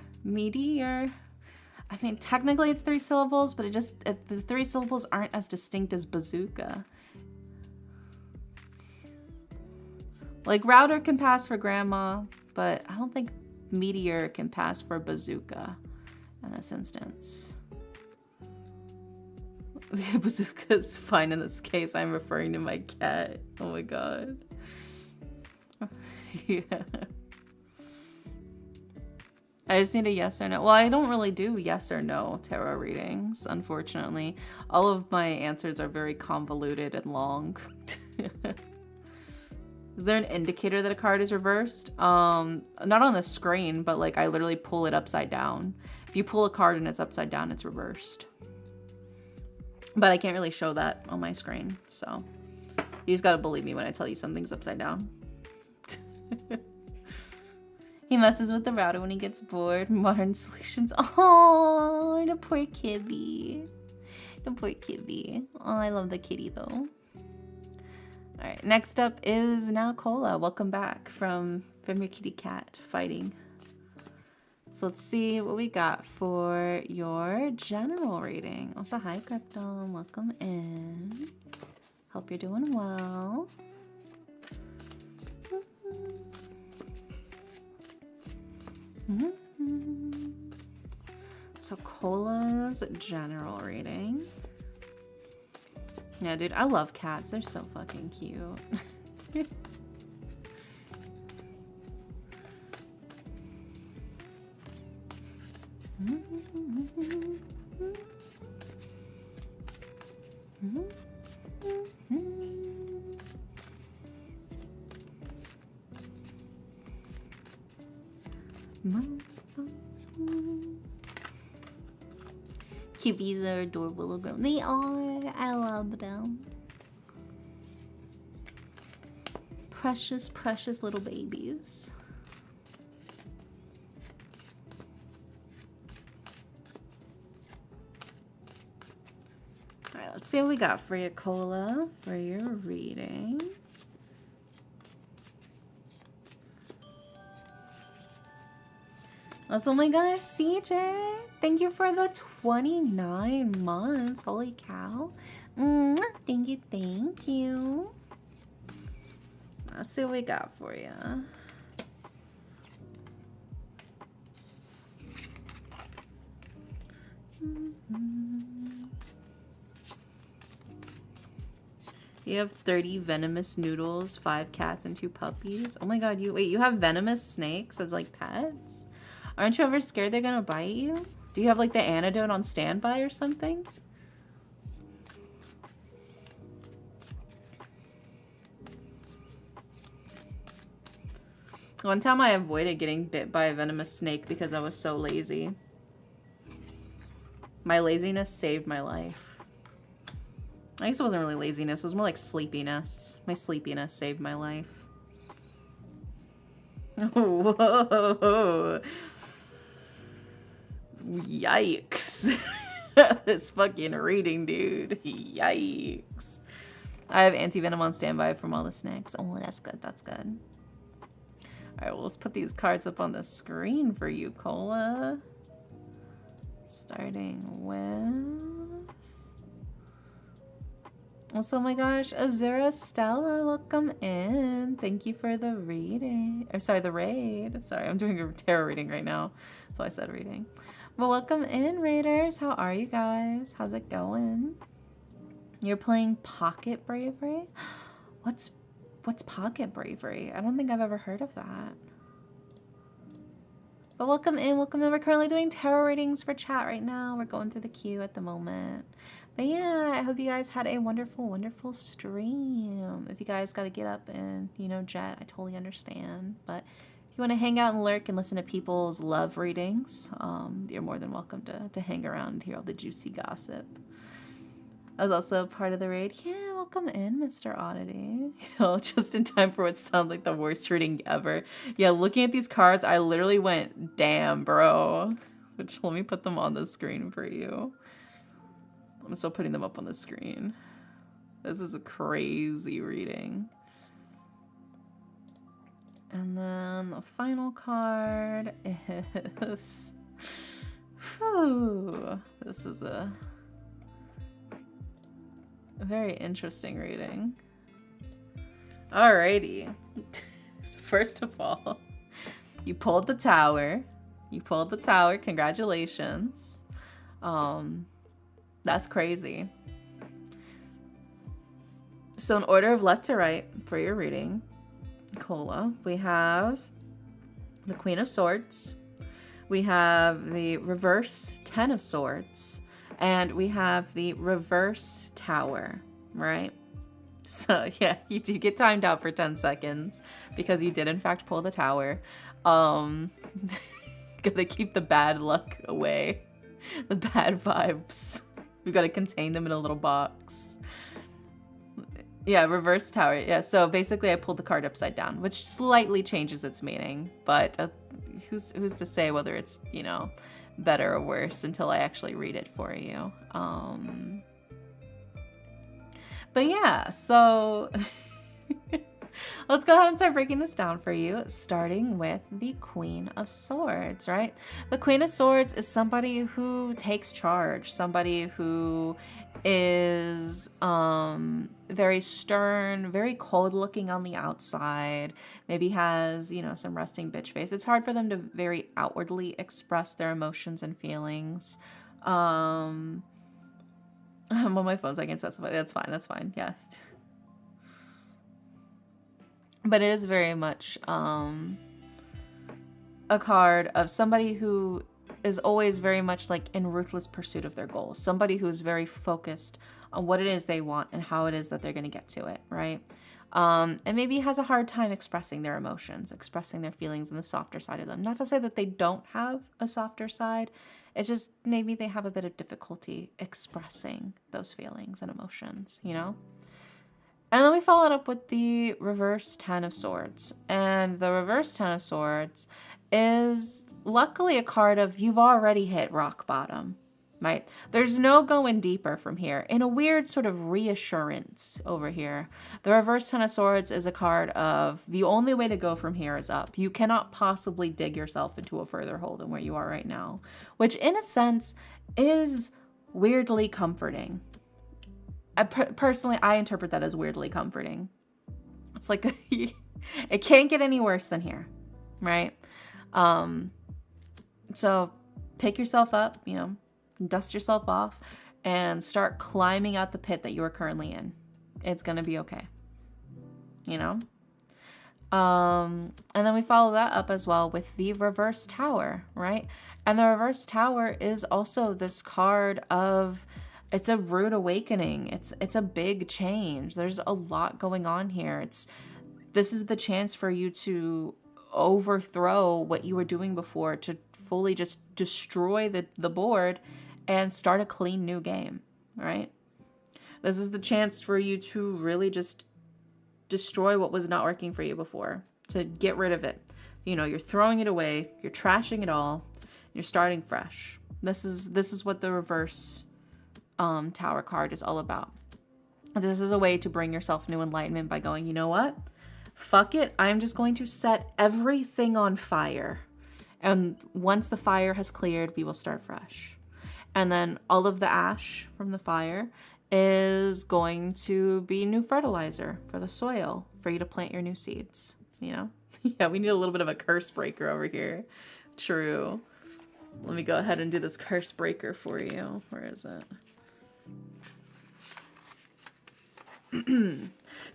I mean, technically it's 3 syllables, but the 3 syllables aren't as distinct as bazooka. Like router can pass for grandma, but I don't think meteor can pass for bazooka in this instance. The bazooka's fine in this case. I'm referring to my cat. Oh my god. Yeah. I just need a yes or no. Well, I don't really do yes or no tarot readings, unfortunately. All of my answers are very convoluted and long. Is there an indicator that a card is reversed? Not on the screen, but like I literally pull it upside down. If you pull a card and it's upside down, it's reversed. But I can't really show that on my screen, so you just gotta believe me when I tell you something's upside down. He messes with the router when he gets bored. Modern solutions. Oh, the poor kitty. The poor kitty. Oh, I love the kitty though. All right, next up is now Cola. Welcome back from your kitty cat fighting. So let's see what we got for your general reading. Also, hi Krypton, welcome in. Hope you're doing well. So Cola's general reading. Yeah, dude, I love cats. They're so fucking cute. Cuties are adorable little girls. They are. I love them. Precious, precious little babies. Alright, let's see what we got for you, Cola, for your reading. Oh my gosh, CJ! Thank you for the 29 months. Holy cow. Thank you, thank you. Let's see what we got for you. You have 30 venomous noodles, 5 cats, and 2 puppies. Oh my god, you have venomous snakes as like pets? Aren't you ever scared they're gonna bite you? Do you have like the antidote on standby or something? One time I avoided getting bit by a venomous snake because I was so lazy. My laziness saved my life. I guess it wasn't really laziness, it was more like sleepiness. My sleepiness saved my life. Whoa. Yikes. This fucking reading, dude. Yikes. I have anti-venom on standby from all the snacks. Oh, that's good, that's good. Alright, well, let's put these cards up on the screen for you, Cola. Starting with... Also, oh my gosh, Azura Stella, welcome in. Thank you for the reading. Or sorry, the raid. Sorry, I'm doing a tarot reading right now. That's why I said reading. Well, welcome in, Raiders. How are you guys? How's it going? You're playing Pocket Bravery? What's Pocket Bravery? I don't think I've ever heard of that. But welcome in, welcome in. We're currently doing tarot readings for chat right now. We're going through the queue at the moment. But yeah, I hope you guys had a wonderful, wonderful stream. If you guys got to get up and, you know, jet, I totally understand. But if you want to hang out and lurk and listen to people's love readings, you're more than welcome to hang around and hear all the juicy gossip. I was also part of the raid. Yeah, welcome in, Mr. Oddity. Just in time for what sounds like the worst reading ever. Yeah, looking at these cards, I literally went, damn, bro. Which, let me put them on the screen for you. I'm still putting them up on the screen. This is a crazy reading. And then the final card is... Whew, this is a very interesting reading. Alrighty. So first of all, you pulled the tower. You pulled the tower. Congratulations. That's crazy. So in order of left to right for your reading, Cola, we have the Queen of Swords, we have the reverse Ten of Swords, and we have the reverse Tower, right? So yeah, you do get timed out for 10 seconds because you did in fact pull the Tower. Gotta keep the bad luck away, the bad vibes. We gotta contain them in a little box. Yeah, reverse tower. Yeah, so basically I pulled the card upside down, which slightly changes its meaning, but who's to say whether it's, you know, better or worse until I actually read it for you. But yeah, so let's go ahead and start breaking this down for you, starting with the Queen of Swords, right? The Queen of Swords is somebody who takes charge, somebody who is very stern, very cold looking on the outside, maybe has, you know, some resting bitch face. It's hard for them to very outwardly express their emotions and feelings. I'm on my phone, so I can't specify. That's fine, yeah. But it is very much a card of somebody who is always very much like in ruthless pursuit of their goals. Somebody who's very focused on what it is they want and how it is that they're going to get to it, right? And maybe has a hard time expressing their emotions, expressing their feelings in the softer side of them. Not to say that they don't have a softer side. It's just maybe they have a bit of difficulty expressing those feelings and emotions, you know? And then we followed up with the reverse Ten of Swords. And the reverse Ten of Swords is luckily a card of you've already hit rock bottom, right? There's no going deeper from here. In a weird sort of reassurance over here, the reverse Ten of Swords is a card of the only way to go from here is up. You cannot possibly dig yourself into a further hole than where you are right now, which in a sense is weirdly comforting. Personally, I interpret that as weirdly comforting. It's like, it can't get any worse than here, right? So pick yourself up, you know, dust yourself off, and start climbing out the pit that you are currently in. It's going to be okay, you know? And then we follow that up as well with the reverse tower, right? And the reverse tower is also this card of... it's a rude awakening. It's a big change. There's a lot going on here. This is the chance for you to overthrow what you were doing before, to fully just destroy the board and start a clean new game, right? This is the chance for you to really just destroy what was not working for you before, to get rid of it. You know, you're throwing it away, you're trashing it all, you're starting fresh. This is what the reverse tower card is all about. This is a way to bring yourself new enlightenment by going, you know what? Fuck it. I'm just going to set everything on fire. And once the fire has cleared, we will start fresh. And then all of the ash from the fire is going to be new fertilizer for the soil for you to plant your new seeds, you know? Yeah, we need a little bit of a curse breaker over here. True. Let me go ahead and do this curse breaker for you. Where is it?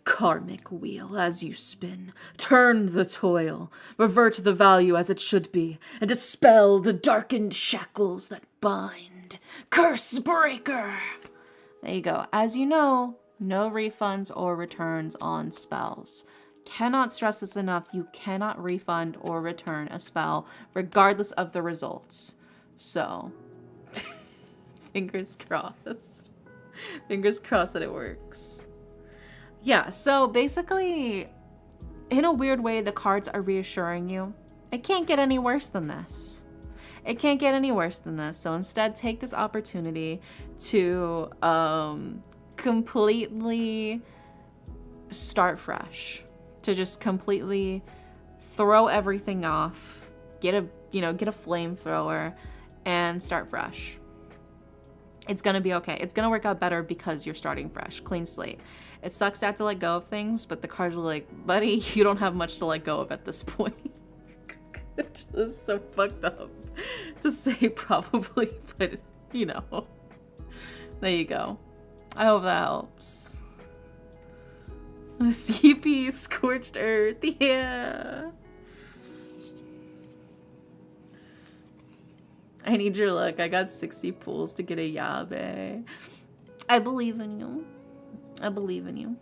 Karmic wheel, as you spin, turn the toil, revert the value as it should be, and dispel the darkened shackles that bind. Curse breaker! There you go. As you know, no refunds or returns on spells. Cannot stress this enough. You cannot refund or return a spell, regardless of the results. So, fingers crossed. Fingers crossed that it works. Yeah, so basically, in a weird way, the cards are reassuring you. It can't get any worse than this. It can't get any worse than this. So instead, take this opportunity to completely start fresh. To just completely throw everything off. Get a flamethrower and start fresh. It's going to be okay. It's going to work out better because you're starting fresh. Clean slate. It sucks to have to let go of things, but the cards are like, buddy, you don't have much to let go of at this point. It's just so fucked up to say probably, but, you know. There you go. I hope that helps. CP, Scorched Earth, yeah. I need your luck. I got 60 pulls to get a yabe. I believe in you. I believe in you.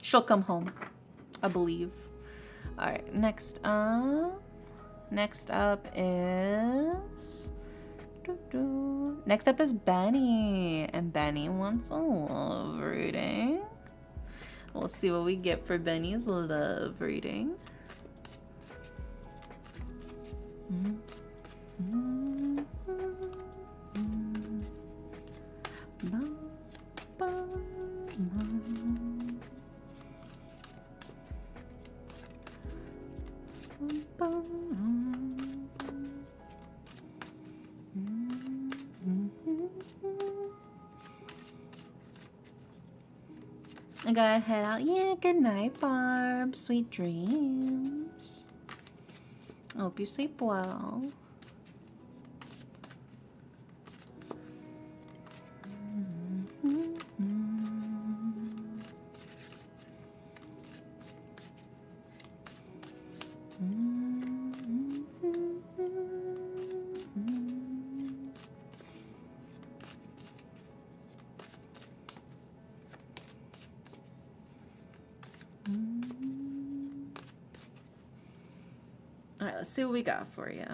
She'll come home. I believe. Alright, next up. Next up is... Next up is Benny. And Benny wants a love reading. We'll see what we get for Benny's love reading. I gotta head out. Yeah, good night, Barb. Sweet dreams. I hope you sleep well. Let's see what we got for you.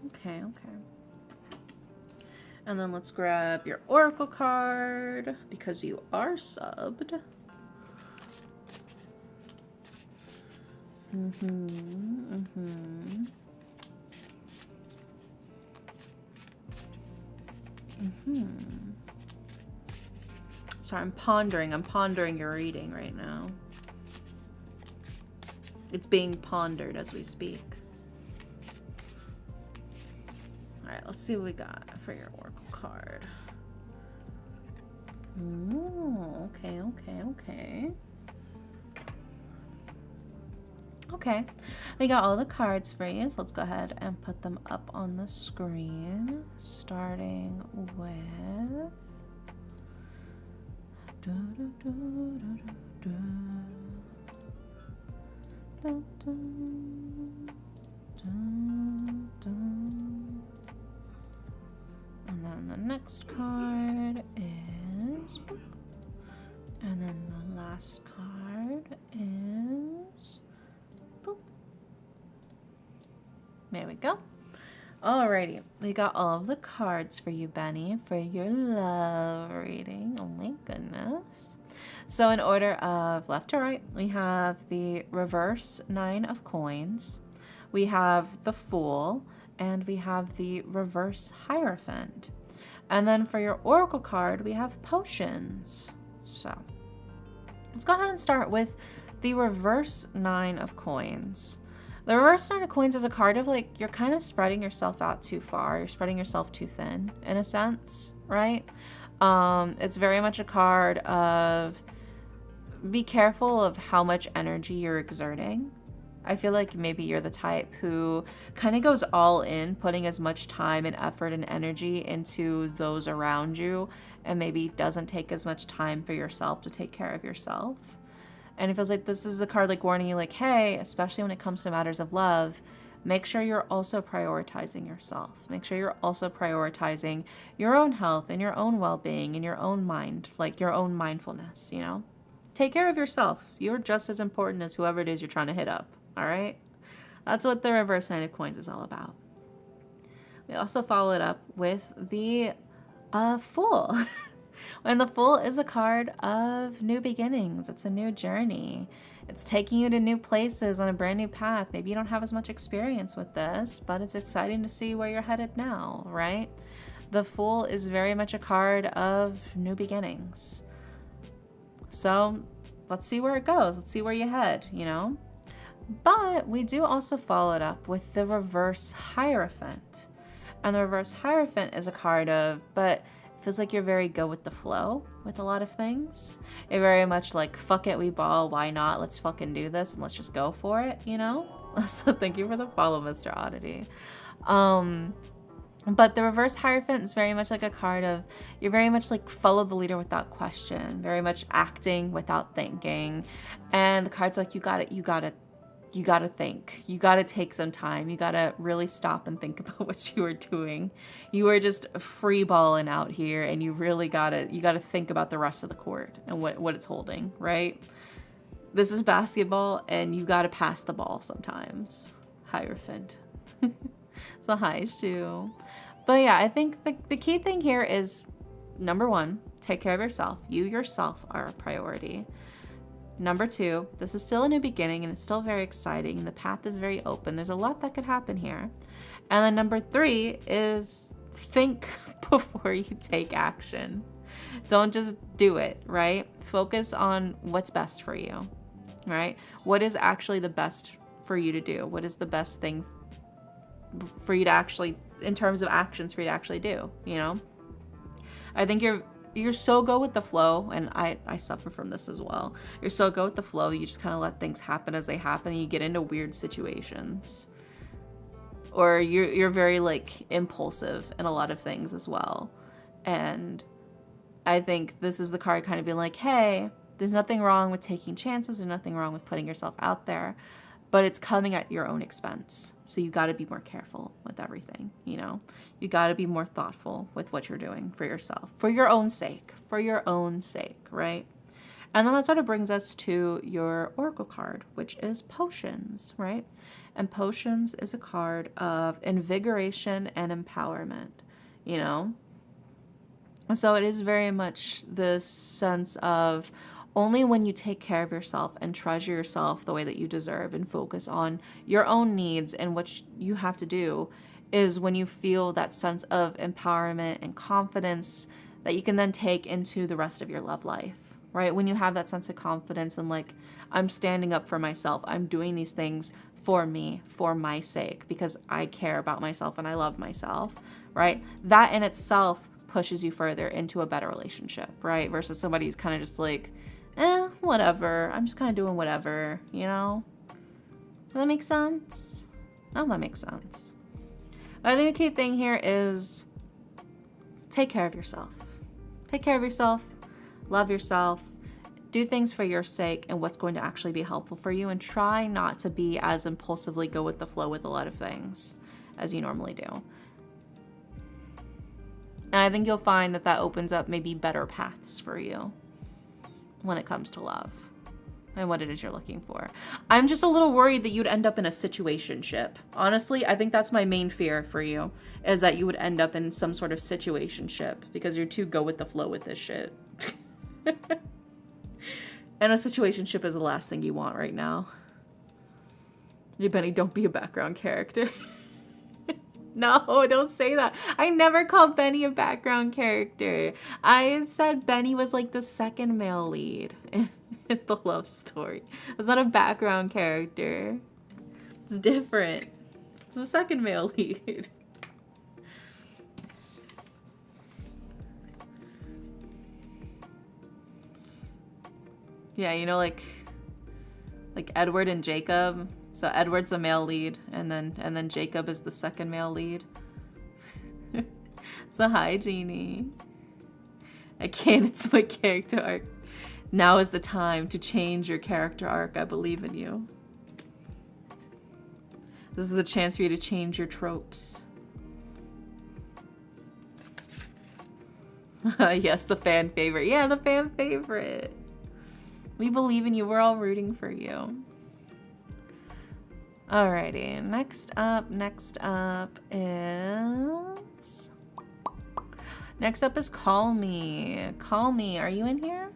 Okay, okay. And then let's grab your oracle card because you are subbed. Sorry, I'm pondering your reading right now. It's being pondered as we speak. Alright, let's see what we got for your oracle card. Ooh, okay. Okay, we got all the cards for you, so let's go ahead and put them up on the screen, starting with... And then the next card is... And then the last card is... Boop. There we go. Alrighty, we got all of the cards for you, Benny, for your love reading. Oh my goodness. So in order of left to right, we have the reverse 9 of coins, we have the Fool, and we have the reverse Hierophant. And then for your oracle card, we have potions. So let's go ahead and start with the reverse 9 of coins. The reverse 9 of coins is a card of like, you're kind of spreading yourself out too far. You're spreading yourself too thin in a sense, right? It's very much a card of be careful of how much energy you're exerting. I feel like maybe you're the type who kind of goes all in, putting as much time and effort and energy into those around you, and maybe doesn't take as much time for yourself to take care of yourself. And it feels like this is a card like warning you like, hey, especially when it comes to matters of love, make sure you're also prioritizing yourself. Make sure you're also prioritizing your own health and your own well-being and your own mind, like your own mindfulness, you know? Take care of yourself. You're just as important as whoever it is you're trying to hit up, all right? That's what the reverse 9 of coins is all about. We also follow it up with the Fool. And the Fool is a card of new beginnings. It's a new journey. It's taking you to new places on a brand new path. Maybe you don't have as much experience with this, but it's exciting to see where you're headed now, right? The Fool is very much a card of new beginnings. So let's see where it goes. Let's see where you head, you know? But we do also follow it up with the reverse Hierophant. And the reverse Hierophant is a card of, but feels like you're very go with the flow with a lot of things. You're very much like, fuck it, we ball, why not? Let's fucking do this and let's just go for it, you know? So thank you for the follow, Mr. Oddity. But the reverse Hierophant is very much like a card of, you're very much like follow the leader without question, very much acting without thinking. And the card's like, you gotta think. You gotta take some time. You gotta really stop and think about what you are doing. You are just free balling out here, and you really gotta think about the rest of the court and what it's holding, right? This is basketball, and you gotta pass the ball sometimes. Hierophant. It's a high shoe. But yeah, I think the key thing here is, number 1, take care of yourself. You yourself are a priority. Number 2, this is still a new beginning and it's still very exciting and the path is very open. There's a lot that could happen here. And then number 3 is think before you take action. Don't just do it, right? Focus on what's best for you, right? What is actually the best for you to do? What is the best thing for you to actually, in terms of actions for you to actually do, you know? I think you're so go with the flow, and I suffer from this as well. You're so go with the flow, you just kind of let things happen as they happen, and you get into weird situations. Or you're very like impulsive in a lot of things as well. And I think this is the card kind of being like, hey, there's nothing wrong with taking chances, there's nothing wrong with putting yourself out there. but it's coming at your own expense. So you got to be more careful with everything, you know? You got to be more thoughtful with what you're doing for yourself, for your own sake, right? And then that sort of brings us to your oracle card, which is potions, right? And potions is a card of invigoration and empowerment, you know? So it is very much this sense of only when you take care of yourself and treasure yourself the way that you deserve and focus on your own needs and what you have to do is when you feel that sense of empowerment and confidence that you can then take into the rest of your love life, right? When you have that sense of confidence and like, I'm standing up for myself, I'm doing these things for me, for my sake, because I care about myself and I love myself, right? That in itself pushes you further into a better relationship, right? Versus somebody who's kind of just like, whatever. I'm just kind of doing whatever, you know? Does that make sense? Oh, that makes sense. I think the key thing here is take care of yourself. Take care of yourself. Love yourself. Do things for your sake and what's going to actually be helpful for you, and try not to be as impulsively go with the flow with a lot of things as you normally do. And I think you'll find that that opens up maybe better paths for you when it comes to love and what it is you're looking for. I'm just a little worried that you'd end up in a situationship. Honestly, I think that's my main fear for you, is that you would end up in some sort of situationship because you're too go with the flow with this shit. And a situationship is the last thing you want right now. You, Benny, don't be a background character. No, don't say that. I never called Benny a background character. I said Benny was like the second male lead in the love story. It's not a background character. It's different. It's the second male lead. Yeah, you know, like Edward and Jacob. So Edward's the male lead, and then Jacob is the second male lead. So hi, Jeannie. I can't. It's my character arc. Now is the time to change your character arc. I believe in you. This is the chance for you to change your tropes. Yes, the fan favorite. Yeah, the fan favorite. We believe in you. We're all rooting for you. Alrighty, next up is Call Me. Call Me, are you in here?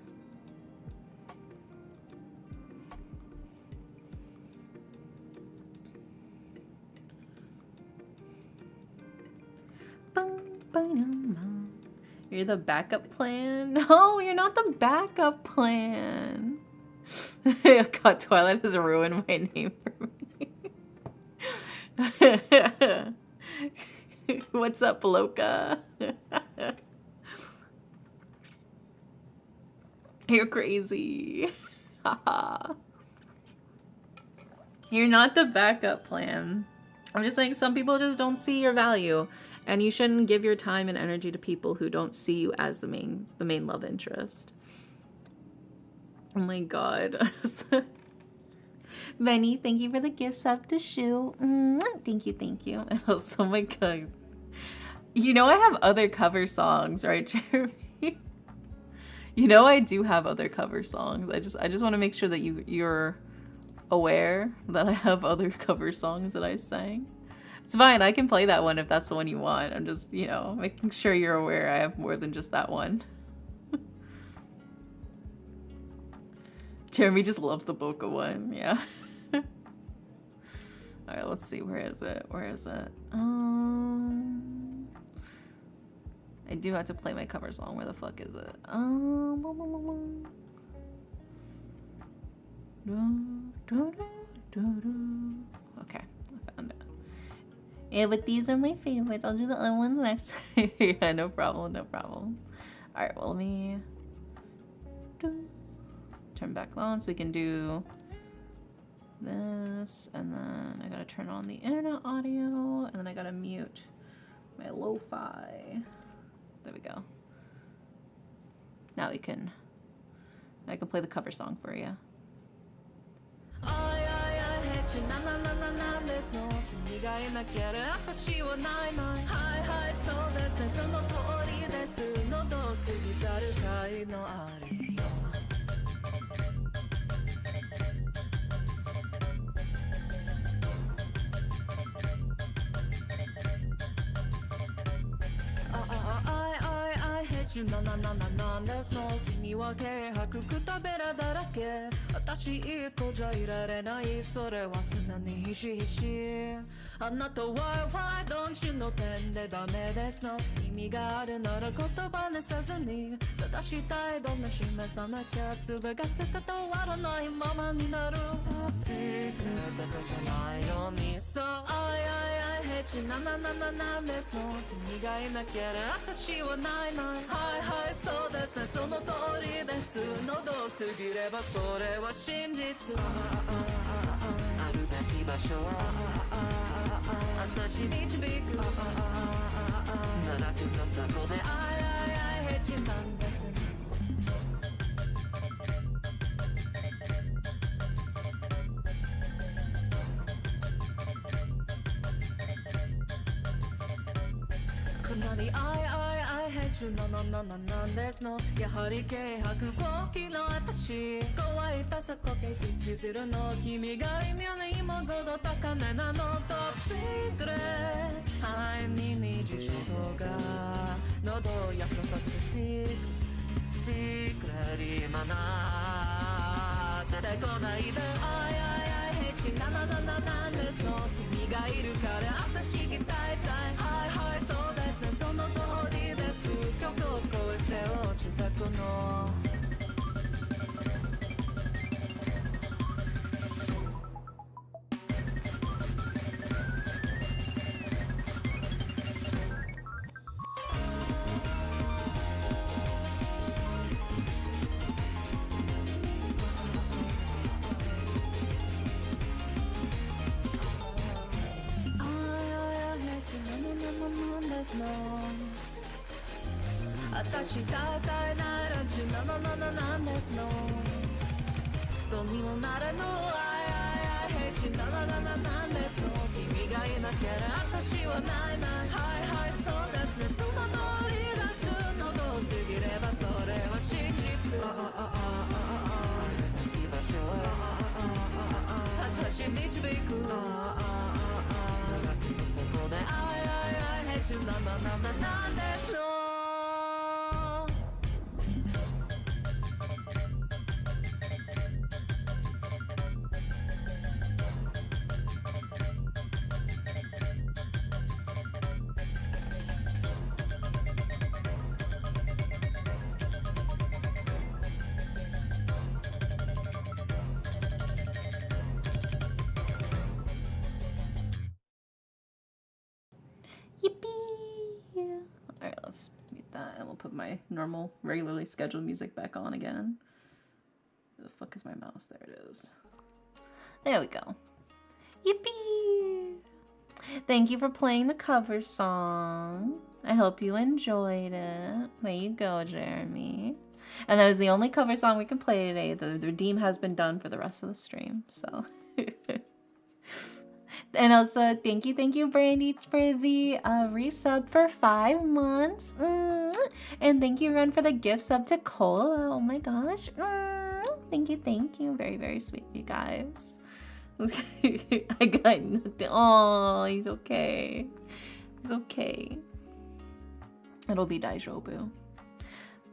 You're the backup plan? No, you're not the backup plan. God, Twilight has ruined my name for me. What's up, Loka? You're crazy. You're not the backup plan. I'm just saying some people just don't see your value, and you shouldn't give your time and energy to people who don't see you as the main love interest. Oh my god. Benny, thank you for the gift sub to Shu. Thank you, thank you. And also, oh my god. You know I have other cover songs, right, Jeremy? You know I do have other cover songs. I just want to make sure that you're aware that I have other cover songs that I sang. It's fine, I can play that one if that's the one you want. I'm just, you know, making sure you're aware I have more than just that one. Jeremy just loves the Boca one, yeah. Alright, let's see, where is it? I do have to play my cover song. Where the fuck is it? Okay, I found it. Yeah, but these are my favorites. I'll do the other ones next time. Yeah, no problem. Alright, well, let me turn back on so we can do this, and then I gotta turn on the internet audio, and then I gotta mute my lo-fi. There we go. Now I can play the cover song for you. なんですの君がいなければ私はないないはいはいそうですねその通りです喉を過ぎ去る会のありI hate you なんですの君は軽薄くたべらだらけ私一個じゃいられないそれは常にひしひしあなたは Why don't you know 点でダメですの意味があるなら言葉にせずに正しい態度に示さなきゃ粒がつくと終わらないままになる Top secret 出さないように So I hate you なんですの君がいなければ私はないないはいはいそうですねその通りです喉を過ぎればそれは真実あるべき場所私導く奈落とそこでI hate you なんですI hate you なんですのやはり軽薄好奇の私乾いたそこで引きずるの君が微妙に今ごど高値なのトップシークレはいに二次衝動が喉を焼くさせるシークレリーマナー出てこないでI hate you なんですの君がいるから私聞きたいはいはいそうですねその通りです曲を越えて落ちたこの私大体ないランチなんですのどうにもなれぬI hate you なんですの君がいなければ私はないないはいはいそうですねその通りです喉を過ぎればそれは真実私導くそこでI hate you なんですのYippee! Alright, let's mute that and we'll put my normal, regularly scheduled music back on again. Where the fuck is my mouse? There it is. There we go. Yippee! Thank you for playing the cover song. I hope you enjoyed it. There you go, Jeremy. And that is the only cover song we can play today. The redeem has been done for the rest of the stream, so... And also, thank you, Brandy, for the resub for 5 months. And thank you, Ren, for the gift sub to Cola. Oh my gosh. Thank you. Very, very sweet, you guys. I got nothing. Oh, he's okay. He's okay. It'll be Daijobu.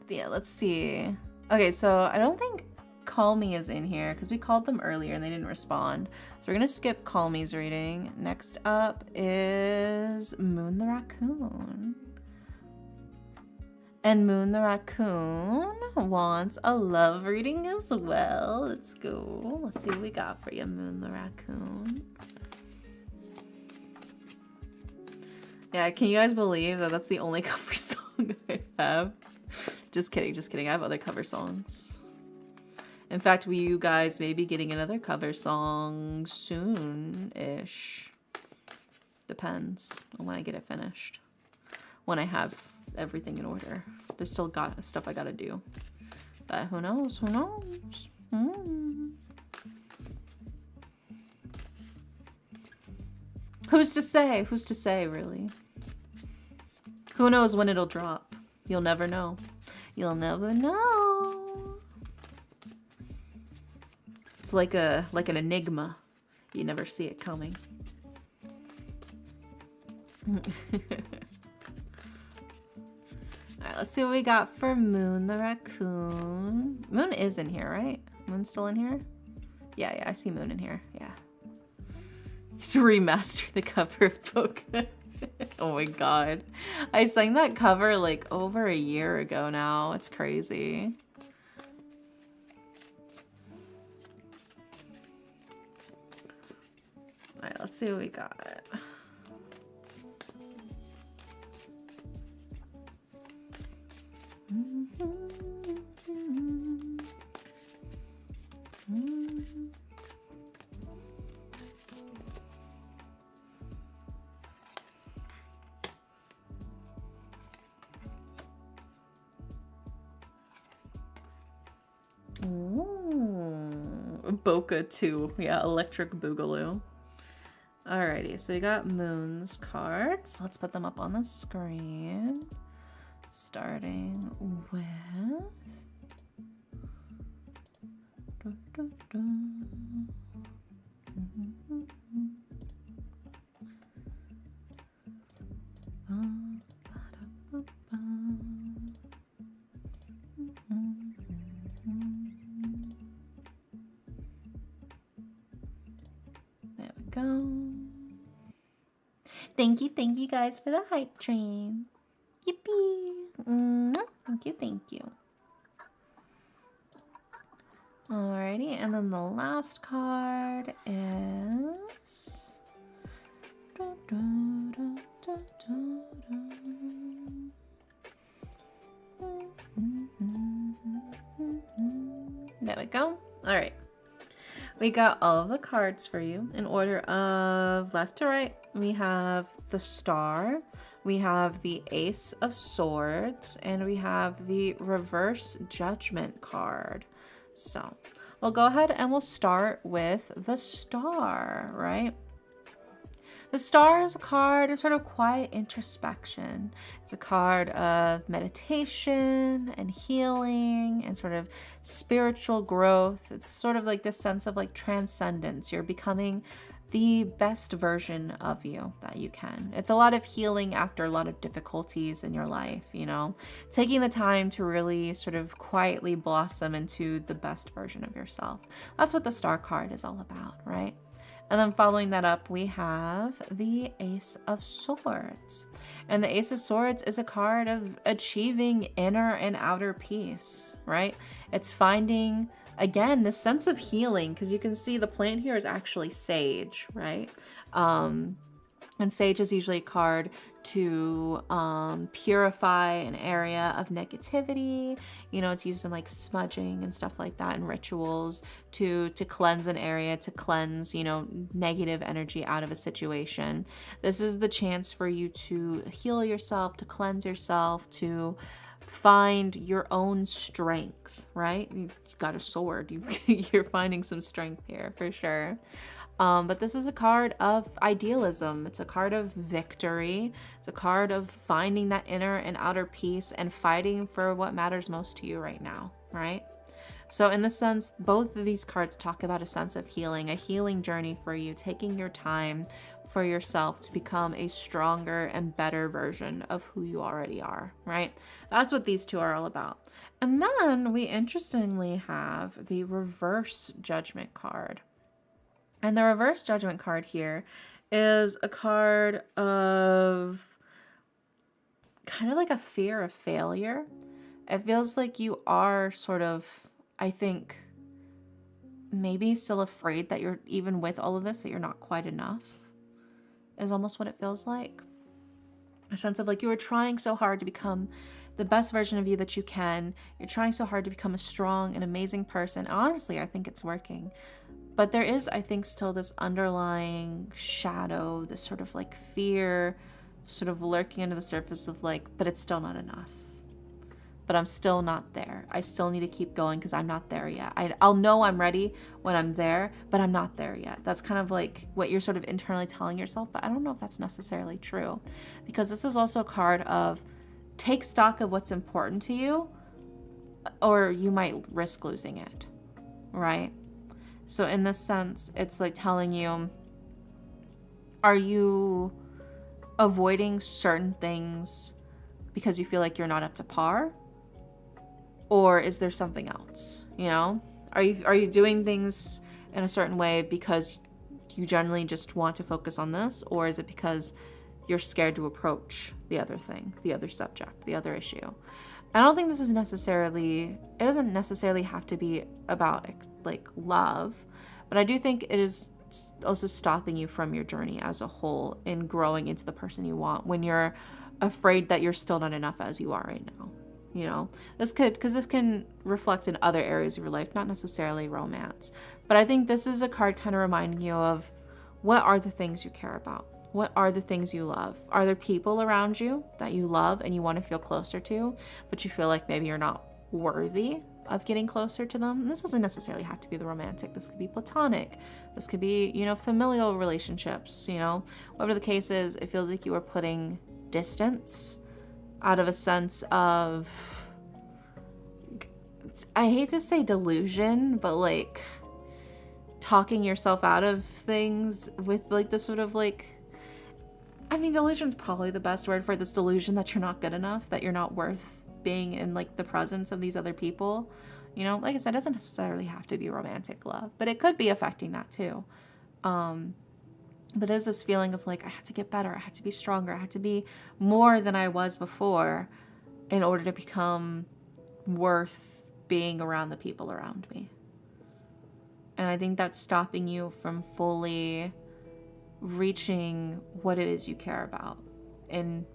But yeah, let's see. Okay, so I don't think Call Me is in here because we called them earlier and they didn't respond. So we're gonna skip Call Me's reading. Next up is Moon the Raccoon. And Moon the Raccoon wants a love reading as well. Let's go. Let's see what we got for you, Moon the Raccoon. Yeah, can you guys believe that that's the only cover song I have? Just kidding. I have other cover songs. In fact, you guys may be getting another cover song soon-ish. Depends on when I get it finished. When I have everything in order. There's still got stuff I gotta do. But who knows? Who's to say? Who's to say, really? Who knows when it'll drop? You'll never know. You'll never know. It's like an enigma. You never see it coming. Alright, let's see what we got for Moon the raccoon. Moon is in here, right? Moon's still in here? Yeah, I see Moon in here. Yeah. He's remastered the cover of Pokemon. Oh my god. I sang that cover like over a year ago now. It's crazy. Alright, let's see what we got. Ooh, Boca 2. Yeah, Electric Boogaloo. Alrighty, so we got Moon's cards. Let's put them up on the screen. Starting with... There we go. Thank you guys for the hype train. Yippee! Thank you. Alrighty, and then the last card is... There we go. Alright. We got all of the cards for you in order of left to right. We have the Star, we have the Ace of Swords, and we have the Reverse Judgment card. So we'll go ahead and we'll start with the Star, right? The Star is a card of sort of quiet introspection. It's a card of meditation and healing and sort of spiritual growth. It's sort of like this sense of like transcendence. You're becoming the best version of you that you can. It's a lot of healing after a lot of difficulties in your life, you know, taking the time to really sort of quietly blossom into the best version of yourself. That's what the Star card is all about, right? And then following that up, we have the Ace of Swords. And the Ace of Swords is a card of achieving inner and outer peace, right? It's finding, again, this sense of healing, because you can see the plant here is actually sage, right? And sage is usually a card to purify an area of negativity. You know, it's used in like smudging and stuff like that, and rituals to cleanse an area, to cleanse, you know, negative energy out of a situation. This is the chance for you to heal yourself, to cleanse yourself, to find your own strength, right? You've got a sword. You're finding some strength here for sure. But this is a card of idealism. It's a card of victory. It's a card of finding that inner and outer peace and fighting for what matters most to you right now, right? So in this sense, both of these cards talk about a sense of healing, a healing journey for you, taking your time for yourself to become a stronger and better version of who you already are, right? That's what these two are all about. And then we interestingly have the Reverse Judgment card. And the Reverse Judgment card here is a card of kind of like a fear of failure. It feels like you are sort of, I think, maybe still afraid that you're, even with all of this, that you're not quite enough, is almost what it feels like. A sense of like you were trying so hard to become the best version of you that you can. You're trying so hard to become a strong and amazing person. Honestly, I think it's working. But there is, I think, still this underlying shadow, this sort of like fear, sort of lurking under the surface of like, but it's still not enough. but I'm still not there. I still need to keep going because I'm not there yet. I'll know I'm ready when I'm there, but I'm not there yet. That's kind of like what you're sort of internally telling yourself, but I don't know if that's necessarily true, because this is also a card of take stock of what's important to you, or you might risk losing it, right? So in this sense, it's like telling you, are you avoiding certain things because you feel like you're not up to par? Or is there something else, you know? Are you doing things in a certain way because you generally just want to focus on this? Or is it because you're scared to approach the other thing, the other subject, the other issue? I don't think this is necessarily, it doesn't necessarily have to be about like love, but I do think it is also stopping you from your journey as a whole in growing into the person you want when you're afraid that you're still not enough as you are right now. You know, this can reflect in other areas of your life, not necessarily romance. But I think this is a card kind of reminding you of what are the things you care about? What are the things you love? Are there people around you that you love and you want to feel closer to, but you feel like maybe you're not worthy of getting closer to them? And this doesn't necessarily have to be the romantic. This could be platonic. This could be, you know, familial relationships, you know, whatever the case is. It feels like you are putting distance out of a sense of, I hate to say delusion, but like talking yourself out of things with like this sort of like, I mean, delusion is probably the best word for this delusion that you're not good enough, that you're not worth being in like the presence of these other people. You know, like I said, it doesn't necessarily have to be romantic love, but it could be affecting that too. But there's this feeling of like, I have to get better. I have to be stronger. I have to be more than I was before in order to become worth being around the people around me. And I think that's stopping you from fully reaching what it is you care about in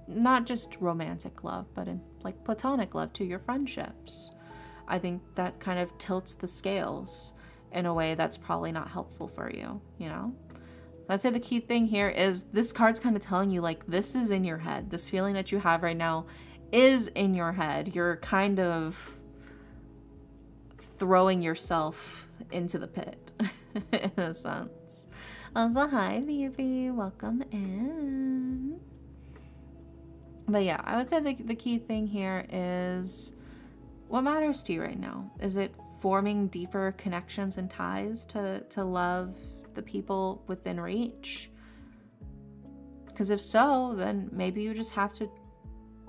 not just romantic love, but in like platonic love to your friendships. I think that kind of tilts the scales in a way that's probably not helpful for you, you know? I'd say the key thing here is this card's kind of telling you like this is in your head. This feeling that you have right now is in your head. You're kind of throwing yourself into the pit in a sense. Also, hi, Vivi. Welcome in. But yeah, I would say the key thing here is what matters to you right now. Is it forming deeper connections and ties to love the people within reach? Because if so, then maybe you just have to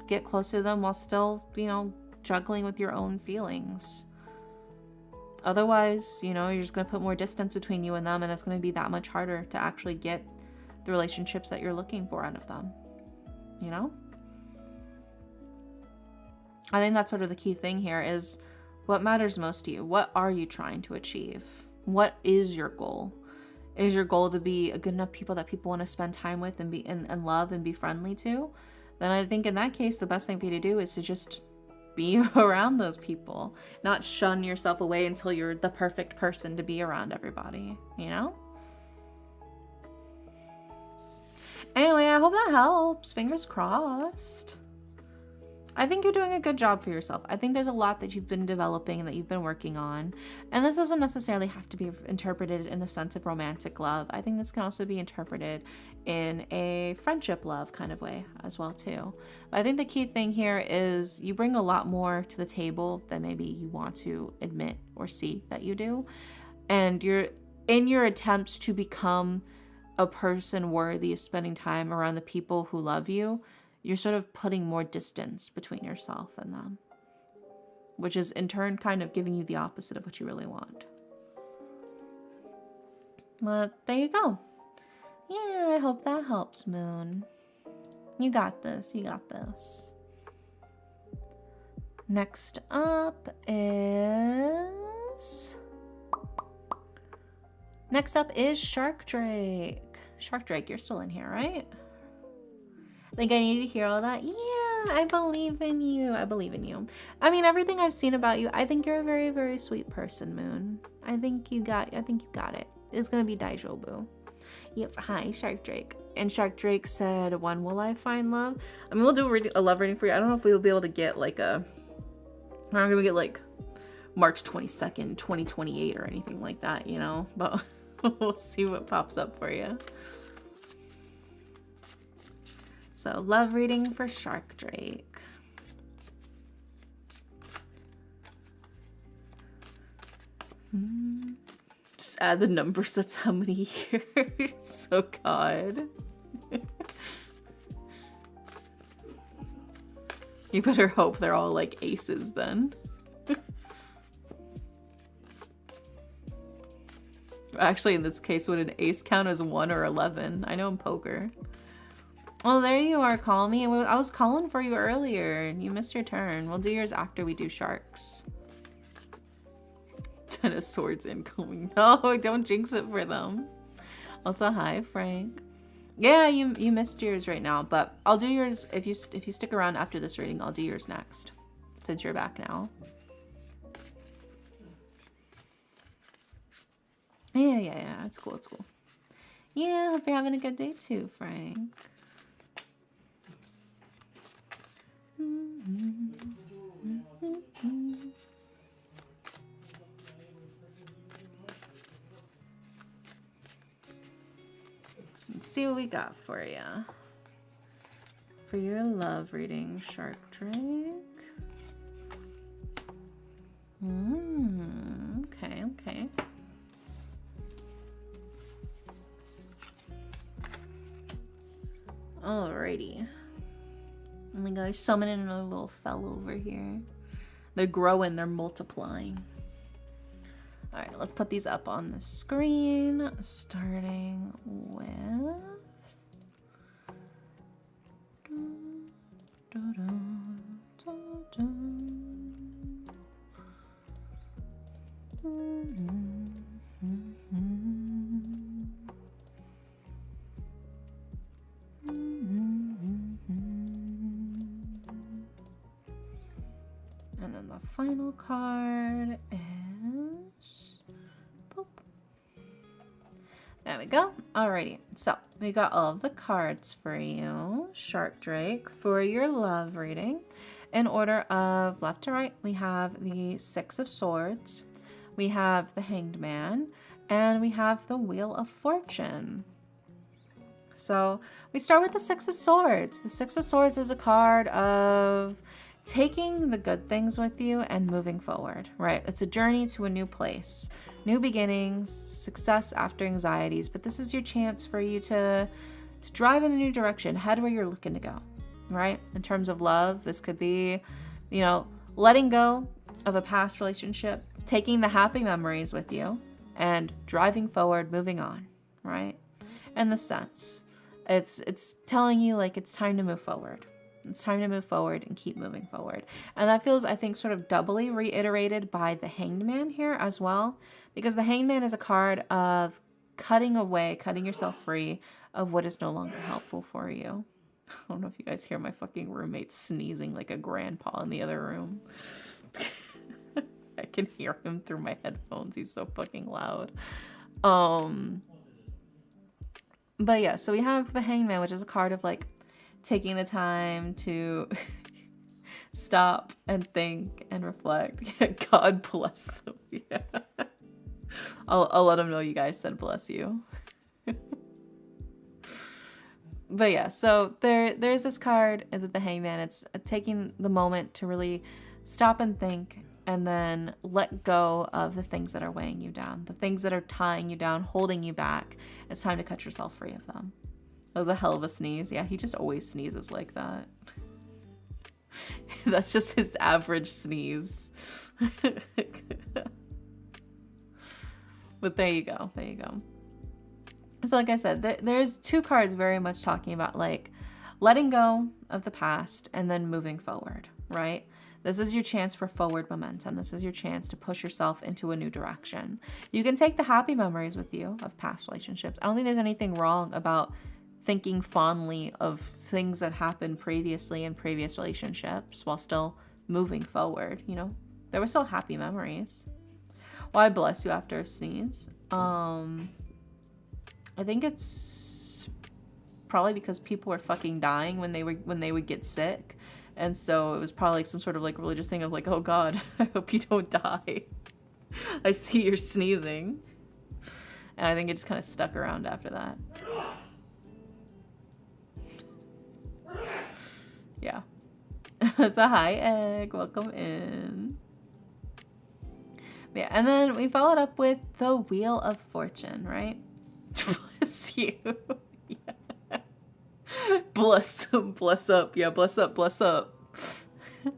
get close to them while still, you know, juggling with your own feelings. Otherwise, you know, you're just going to put more distance between you and them, and it's going to be that much harder to actually get the relationships that you're looking for out of them, you know? I think that's sort of the key thing here is what matters most to you. What are you trying to achieve? What is your goal? Is your goal to be a good enough people that people want to spend time with and be and love and be friendly to? Then I think in that case, the best thing for you to do is to just be around those people, not shun yourself away until you're the perfect person to be around everybody, you know? Anyway, I hope that helps. Fingers crossed. I think you're doing a good job for yourself. I think there's a lot that you've been developing and that you've been working on. And this doesn't necessarily have to be interpreted in the sense of romantic love. I think this can also be interpreted in a friendship love kind of way as well too. But I think the key thing here is you bring a lot more to the table than maybe you want to admit or see that you do. And you're in your attempts to become a person worthy of spending time around the people who love you, you're sort of putting more distance between yourself and them, which is in turn kind of giving you the opposite of what you really want. But there you go. Yeah, I hope that helps, Moon. You got this. You got this. Next up is Shark Drake. Shark Drake, you're still in here, right? Like, I need to hear all that. Yeah, I believe in you. I believe in you. I mean, everything I've seen about you, I think you're a very, very sweet person, Moon. I think you got it. It's gonna be Daijobu. Yep. Hi, Shark Drake. And Shark Drake said, when will I find love? I mean, we'll do a love reading for you. I don't know if we'll be able to get like a... We're not going to get like March 22nd, 2028 or anything like that, you know? But we'll see what pops up for you. So, love reading for Shark Drake. Just add the numbers, that's how many years. Oh god. You better hope they're all like aces then. Actually, in this case, would an ace count as 1 or 11? I know in poker. Oh, there you are, call me. I was calling for you earlier and you missed your turn. We'll do yours after we do sharks. 10 of swords incoming. No, don't jinx it for them. Also, hi, Frank. Yeah, you missed yours right now, but I'll do yours if you stick around after this reading. I'll do yours next, since you're back now. Yeah. It's cool. It's cool. Yeah, hope you're having a good day too, Frank. Let's see what we got for you. For your love reading, Shark Drake. Okay. Alrighty. Oh my gosh, summoning another little fellow over here. They're growing, they're multiplying. Alright, let's put these up on the screen, starting with... And then the final card is... Boop. There we go. Alrighty, so we got all of the cards for you, Shark Drake, for your love reading. In order of left to right, we have the Six of Swords, we have the Hanged Man, and we have the Wheel of Fortune. So we start with the Six of Swords. The Six of Swords is a card of taking the good things with you and moving forward, right? It's a journey to a new place, new beginnings, success after anxieties, but this is your chance for you to drive in a new direction, head where you're looking to go, right? In terms of love, this could be, you know, letting go of a past relationship, taking the happy memories with you and driving forward, moving on, right? In the sense, it's telling you like it's time to move forward. It's time to move forward and keep moving forward. And that feels, I think, sort of doubly reiterated by the Hanged Man here as well, because the Hanged Man is a card of cutting away, cutting yourself free of what is no longer helpful for you. I don't know if you guys hear my fucking roommate sneezing like a grandpa in the other room. I can hear him through my headphones. He's so fucking loud. But yeah, so we have the Hanged Man, which is a card of like taking the time to stop and think and reflect. God bless them. Yeah. I'll let them know you guys said bless you. But yeah, so there's this card, the Hangman. It's taking the moment to really stop and think and then let go of the things that are weighing you down, the things that are tying you down, holding you back. It's time to cut yourself free of them. That was a hell of a sneeze. Yeah, he just always sneezes like that. That's just his average sneeze. But there you go. There you go. So like I said, there's two cards very much talking about like letting go of the past and then moving forward, right? This is your chance for forward momentum. This is your chance to push yourself into a new direction. You can take the happy memories with you of past relationships. I don't think there's anything wrong about thinking fondly of things that happened previously in previous relationships while still moving forward, you know? There were still happy memories. Well, I bless you after a sneeze. I think it's probably because people were fucking dying when they would get sick. And so it was probably like some sort of like religious thing of like, oh God, I hope you don't die. I see you're sneezing. And I think it just kind of stuck around after that. Yeah. So hi, Egg. Welcome in. Yeah, and then we followed up with the Wheel of Fortune, right? Bless you. Yeah. Bless him. Bless up. Yeah, bless up. Bless up. I'm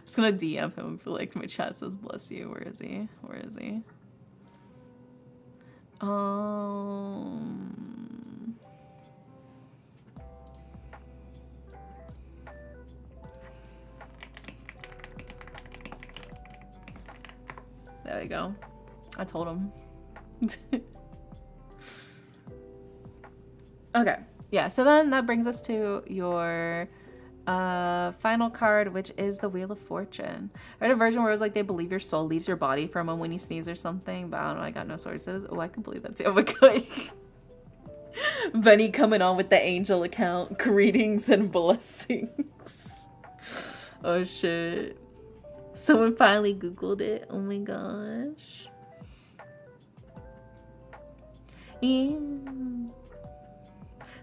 just gonna DM him and feel like my chat says bless you. Where is he? Where is he? There we go. I told him. Okay. Yeah, so then that brings us to your final card, which is the Wheel of Fortune. I had a version where it was like they believe your soul leaves your body for a moment when you sneeze or something, but I don't know, I got no sources. Oh, I can believe that too. Oh my god. Benny coming on with the angel account. Greetings and blessings. Oh shit. Someone finally Googled it. Oh my gosh. Yeah.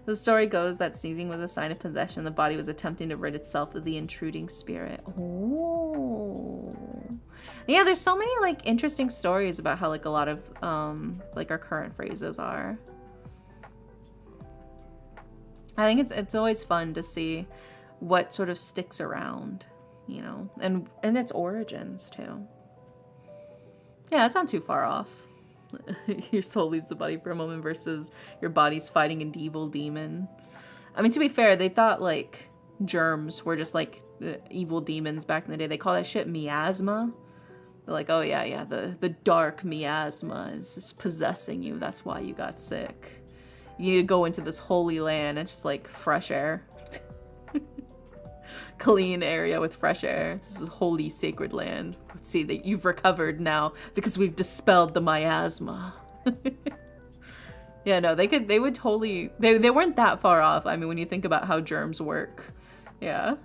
The story goes that sneezing was a sign of possession. The body was attempting to rid itself of the intruding spirit. Oh. Yeah, there's so many like interesting stories about how like a lot of like our current phrases are. I think it's always fun to see what sort of sticks around, you know, and its origins too. Yeah, it's not too far off. Your soul leaves the body for a moment versus your body's fighting an evil demon. I mean, to be fair, they thought like germs were just like the evil demons back in the day. They call that shit miasma. They're like, oh yeah, the dark miasma is possessing you. That's why you got sick. You need to go into this holy land. It's just like fresh air. Clean area with fresh air. This is holy sacred land. Let's see that you've recovered now because we've dispelled the miasma. Yeah, no, they would totally, they weren't that far off. I mean, when you think about how germs work. Yeah.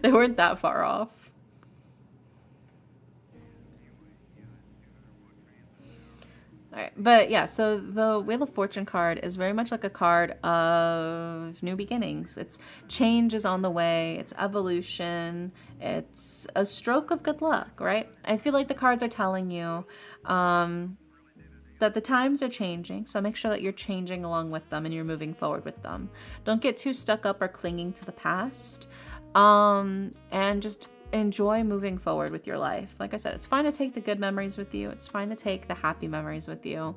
They weren't that far off. Alright, but yeah, so the Wheel of Fortune card is very much like a card of new beginnings. It's change is on the way, it's evolution, it's a stroke of good luck, right? I feel like the cards are telling you that the times are changing, so make sure that you're changing along with them and you're moving forward with them. Don't get too stuck up or clinging to the past, and just enjoy moving forward with your life. Like I said, it's fine to take the good memories with you. It's fine to take the happy memories with you.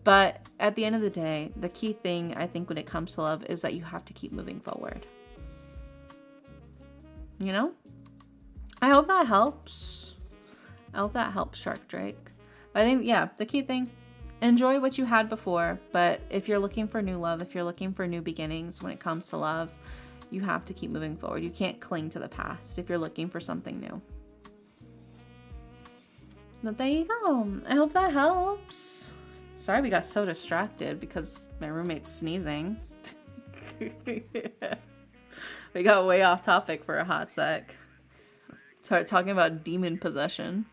But at the end of the day, the key thing I think when it comes to love is that you have to keep moving forward. You know? I hope that helps. I hope that helps, Shark Drake. But I think, yeah, the key thing, enjoy what you had before. But if you're looking for new love, if you're looking for new beginnings when it comes to love, you have to keep moving forward. You can't cling to the past if you're looking for something new. But there you go. I hope that helps. Sorry we got so distracted because my roommate's sneezing. We got way off topic for a hot sec. Started talking about demon possession.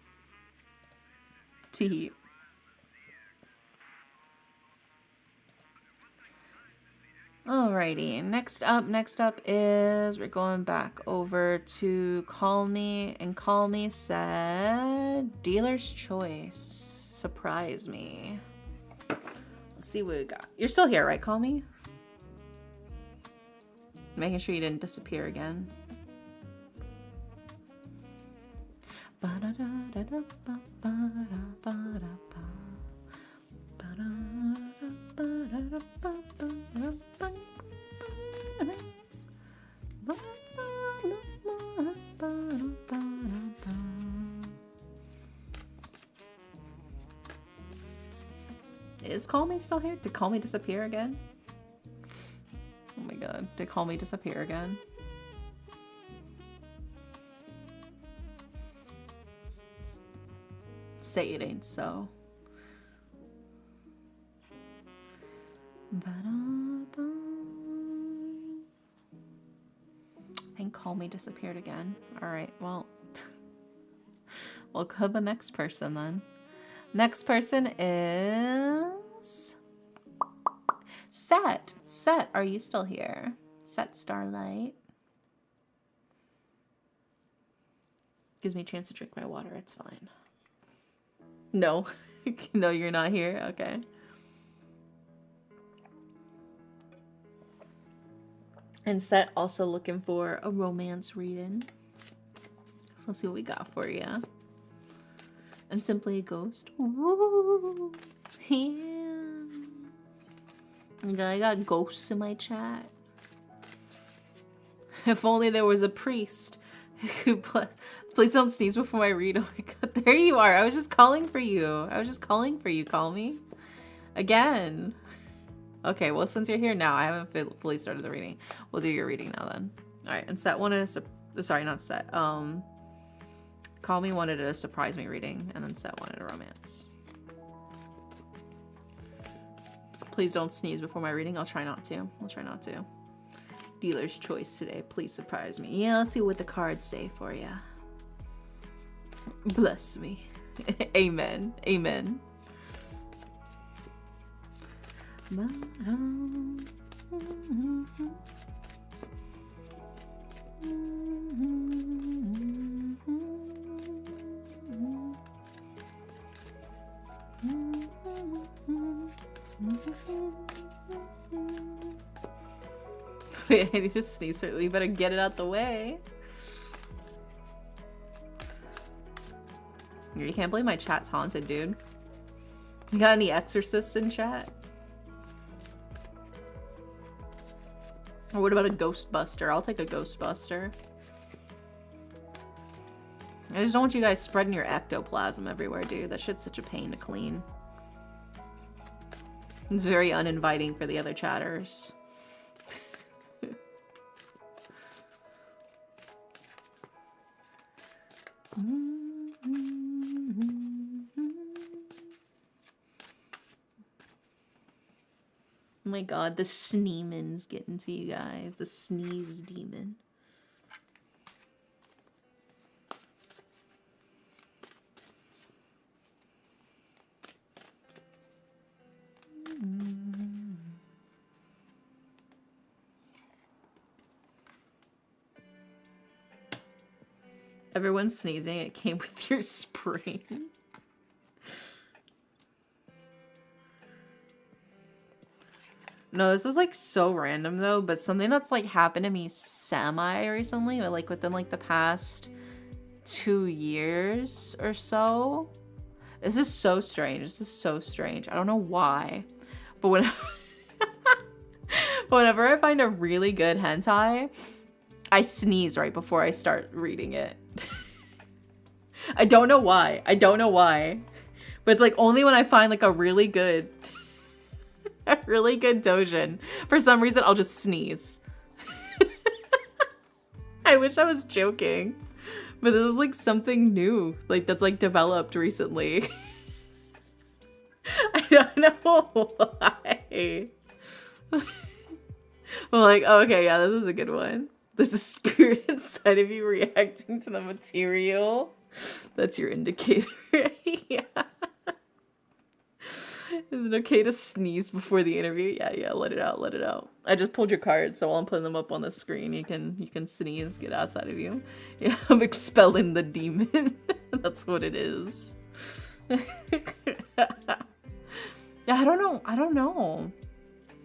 Tee. Alrighty, next up is we're going back over to Call Me, and Call Me said Dealer's Choice. Surprise me. Let's see what we got. You're still here, right, Call Me? Making sure you didn't disappear again. Is Call Me still here? Did Call Me disappear again? Oh my god, did Call Me disappear again? Say it ain't so. Ba-da-ba. And Call Me disappeared again. Alright, well. We'll go to the next person then. Next person is... Set. Set, are you still here? Set Starlight. Gives me a chance to drink my water, it's fine. No. No, you're not here? Okay. And Set also looking for a romance reading. So let's see what we got for you. I'm simply a ghost. Ooh. Yeah. I got ghosts in my chat. If only there was a priest who please don't sneeze before I read. Oh my god, there you are. I was just calling for you. I was just calling for you. Call me again. Okay, well, since you're here now, I haven't fully started the reading. We'll do your reading now then. All right, and Set wanted to, sorry, not Set. Call Me wanted a surprise me reading, and then Set wanted a romance. Please don't sneeze before my reading. I'll try not to. I'll try not to. Dealer's choice today. Please surprise me. Yeah, let's see what the cards say for you. Bless me. Amen. Amen. Wait, I need to sneeze. You better get it out the way. You can't believe my chat's haunted, dude. You got any exorcists in chat? Or what about a Ghostbuster? I'll take a Ghostbuster. I just don't want you guys spreading your ectoplasm everywhere, dude. That shit's such a pain to clean. It's very uninviting for the other chatters. Oh my god, the sneeman's getting to you guys. The sneeze demon. Everyone's sneezing. It came with your spring. No, this is like so random though, but something that's like happened to me semi recently, or like within like the past 2 years or so. This is so strange. This is so strange. I don't know why, but whenever I find a really good hentai, I sneeze right before I start reading it. I don't know why. I don't know why, but it's like only when I find like a really good doujin. For some reason, I'll just sneeze. I wish I was joking, but this is like something new, like that's like developed recently. I don't know why. I'm like, oh, okay, yeah, this is a good one. There's a spirit inside of you reacting to the material. That's your indicator. Yeah. Is it okay to sneeze before the interview? Yeah, let it out, let it out. I just pulled your cards, so while I'm putting them up on the screen, you can sneeze, get outside of you. Yeah, I'm expelling the demon. That's what it is. Yeah, I don't know.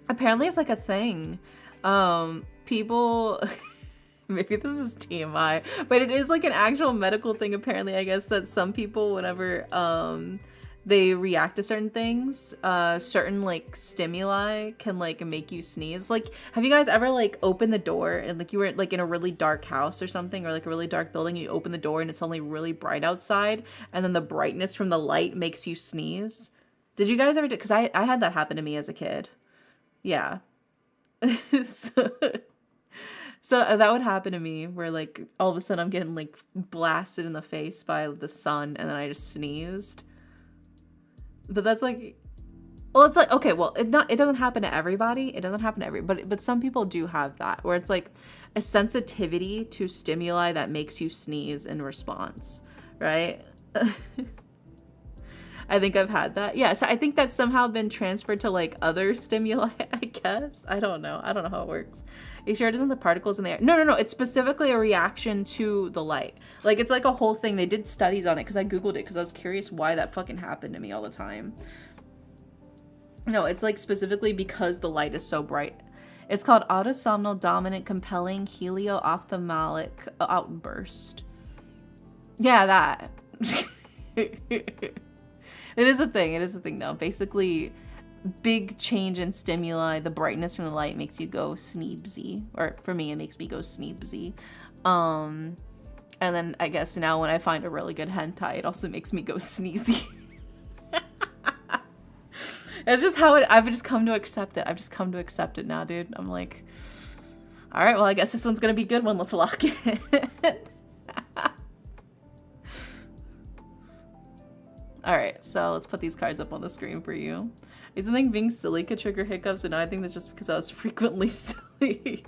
Apparently it's like a thing. People maybe this is TMI, but it is like an actual medical thing apparently, I guess, that some people, whenever they react to certain things, certain like stimuli can like make you sneeze. Like, have you guys ever like opened the door and like you were like in a really dark house or something, or like a really dark building, and you open the door and it's suddenly really bright outside, and then the brightness from the light makes you sneeze? Did you guys ever do? Because I had that happen to me as a kid. Yeah. So that would happen to me, where like all of a sudden I'm getting like blasted in the face by the sun, and then I just sneezed. But that's like, Well, it's like, okay, well, it doesn't happen to everybody. It doesn't happen to everybody, but some people do have that where it's like a sensitivity to stimuli that makes you sneeze in response, right? I think I've had that. Yeah, so I think that's somehow been transferred to like other stimuli, I guess. I don't know. I don't know how it works. Are you sure it isn't the particles in the air? No, no, no. It's specifically a reaction to the light. Like, it's like a whole thing. They did studies on it because I Googled it because I was curious why that fucking happened to me all the time. No, it's like specifically because the light is so bright. It's called autosomnal dominant compelling helio-ophthalmic outburst. Yeah, that. It is a thing. It is a thing, though. Basically, big change in stimuli, the brightness from the light makes you go sneebsy. Or for me, it makes me go sneebsy. And then I guess now when I find a really good hentai, it also makes me go sneezy. It's just how I've just come to accept it. I've just come to accept it now, dude. I'm like, all right, well, I guess this one's going to be a good one. Let's lock it. All right, so let's put these cards up on the screen for you. I used to think being silly could trigger hiccups, and now I think that's just because I was frequently silly.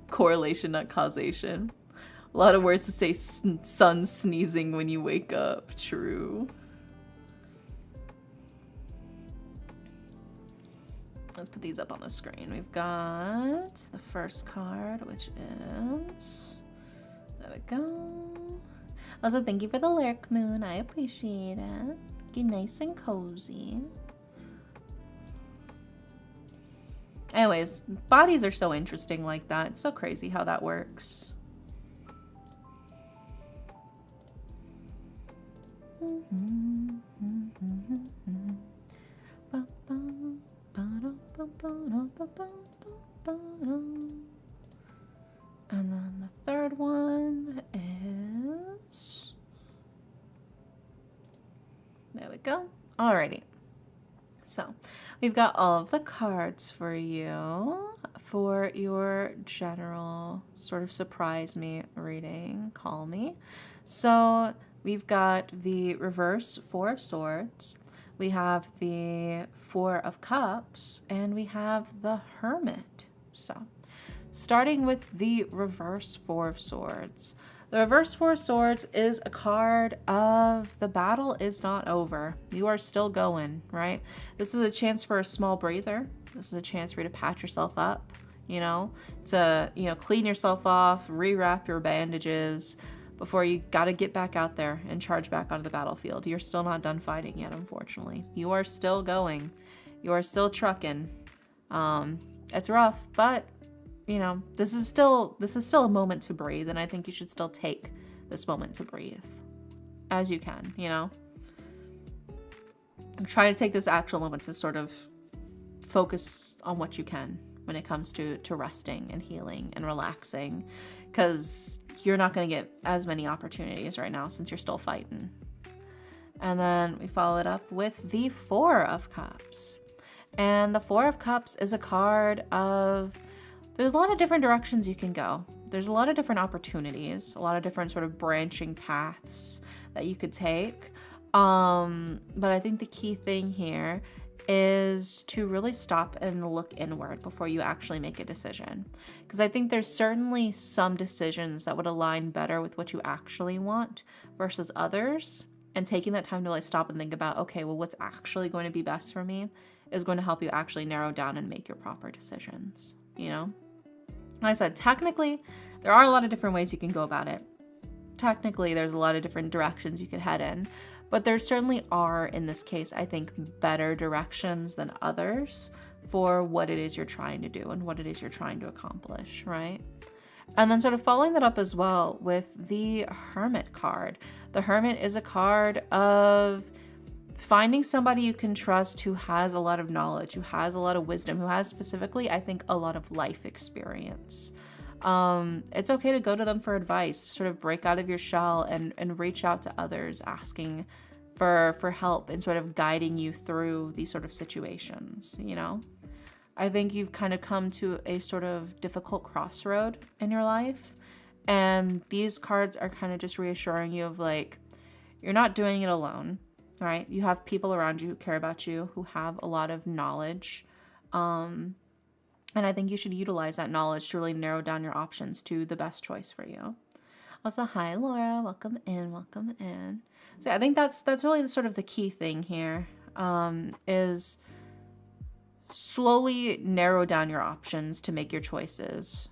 Correlation, not causation. A lot of words to say sun sneezing when you wake up. True. Let's put these up on the screen. We've got the first card, which is... There we go. Also, thank you for the lurk, Moon. I appreciate it. Get nice and cozy. Anyways, bodies are so interesting like that. It's so crazy how that works. And then the third one is... There we go. Alrighty. So, we've got all of the cards for you for your general sort of surprise me reading. Call me. So, we've got the reverse Four of Swords. We have the Four of Cups. And we have the Hermit. So, starting with the reverse Four of Swords. The reverse Four of Swords is a card of the battle is not over. You are still going, right? This is a chance for a small breather. This is a chance for you to patch yourself up, you know, to, clean yourself off, rewrap your bandages before you got to get back out there and charge back onto the battlefield. You're still not done fighting yet, unfortunately. You are still going. You are still trucking. It's rough, but this is still a moment to breathe, and I think you should still take this moment to breathe as you can, Try to take this actual moment to sort of focus on what you can when it comes to resting and healing and relaxing, because you're not going to get as many opportunities right now since you're still fighting. And then we follow it up with the Four of Cups. And the Four of Cups is a card of... There's a lot of different directions you can go. There's a lot of different opportunities, a lot of different sort of branching paths that you could take. But I think the key thing here is to really stop and look inward before you actually make a decision. Because I think there's certainly some decisions that would align better with what you actually want versus others. And taking that time to stop and think about, okay, well, what's actually going to be best for me is going to help you actually narrow down and make your proper decisions, Like I said, technically, there are a lot of different ways you can go about it. Technically, there's a lot of different directions you could head in. But there certainly are, in this case, I think, better directions than others for what it is you're trying to do and what it is you're trying to accomplish, right? And then sort of following that up as well with the Hermit card. The Hermit is a card of finding somebody you can trust who has a lot of knowledge, who has a lot of wisdom, who has specifically, I think, a lot of life experience. It's okay to go to them for advice, to sort of break out of your shell and reach out to others, asking for help and sort of guiding you through these sort of situations, I think you've kind of come to a sort of difficult crossroad in your life, and these cards are kind of just reassuring you of you're not doing it alone. right? You have people around you who care about you, who have a lot of knowledge. And I think you should utilize that knowledge to really narrow down your options to the best choice for you. Also, hi Laura, welcome in, welcome in. So yeah, I think that's really sort of the key thing here, is slowly narrow down your options to make your choices.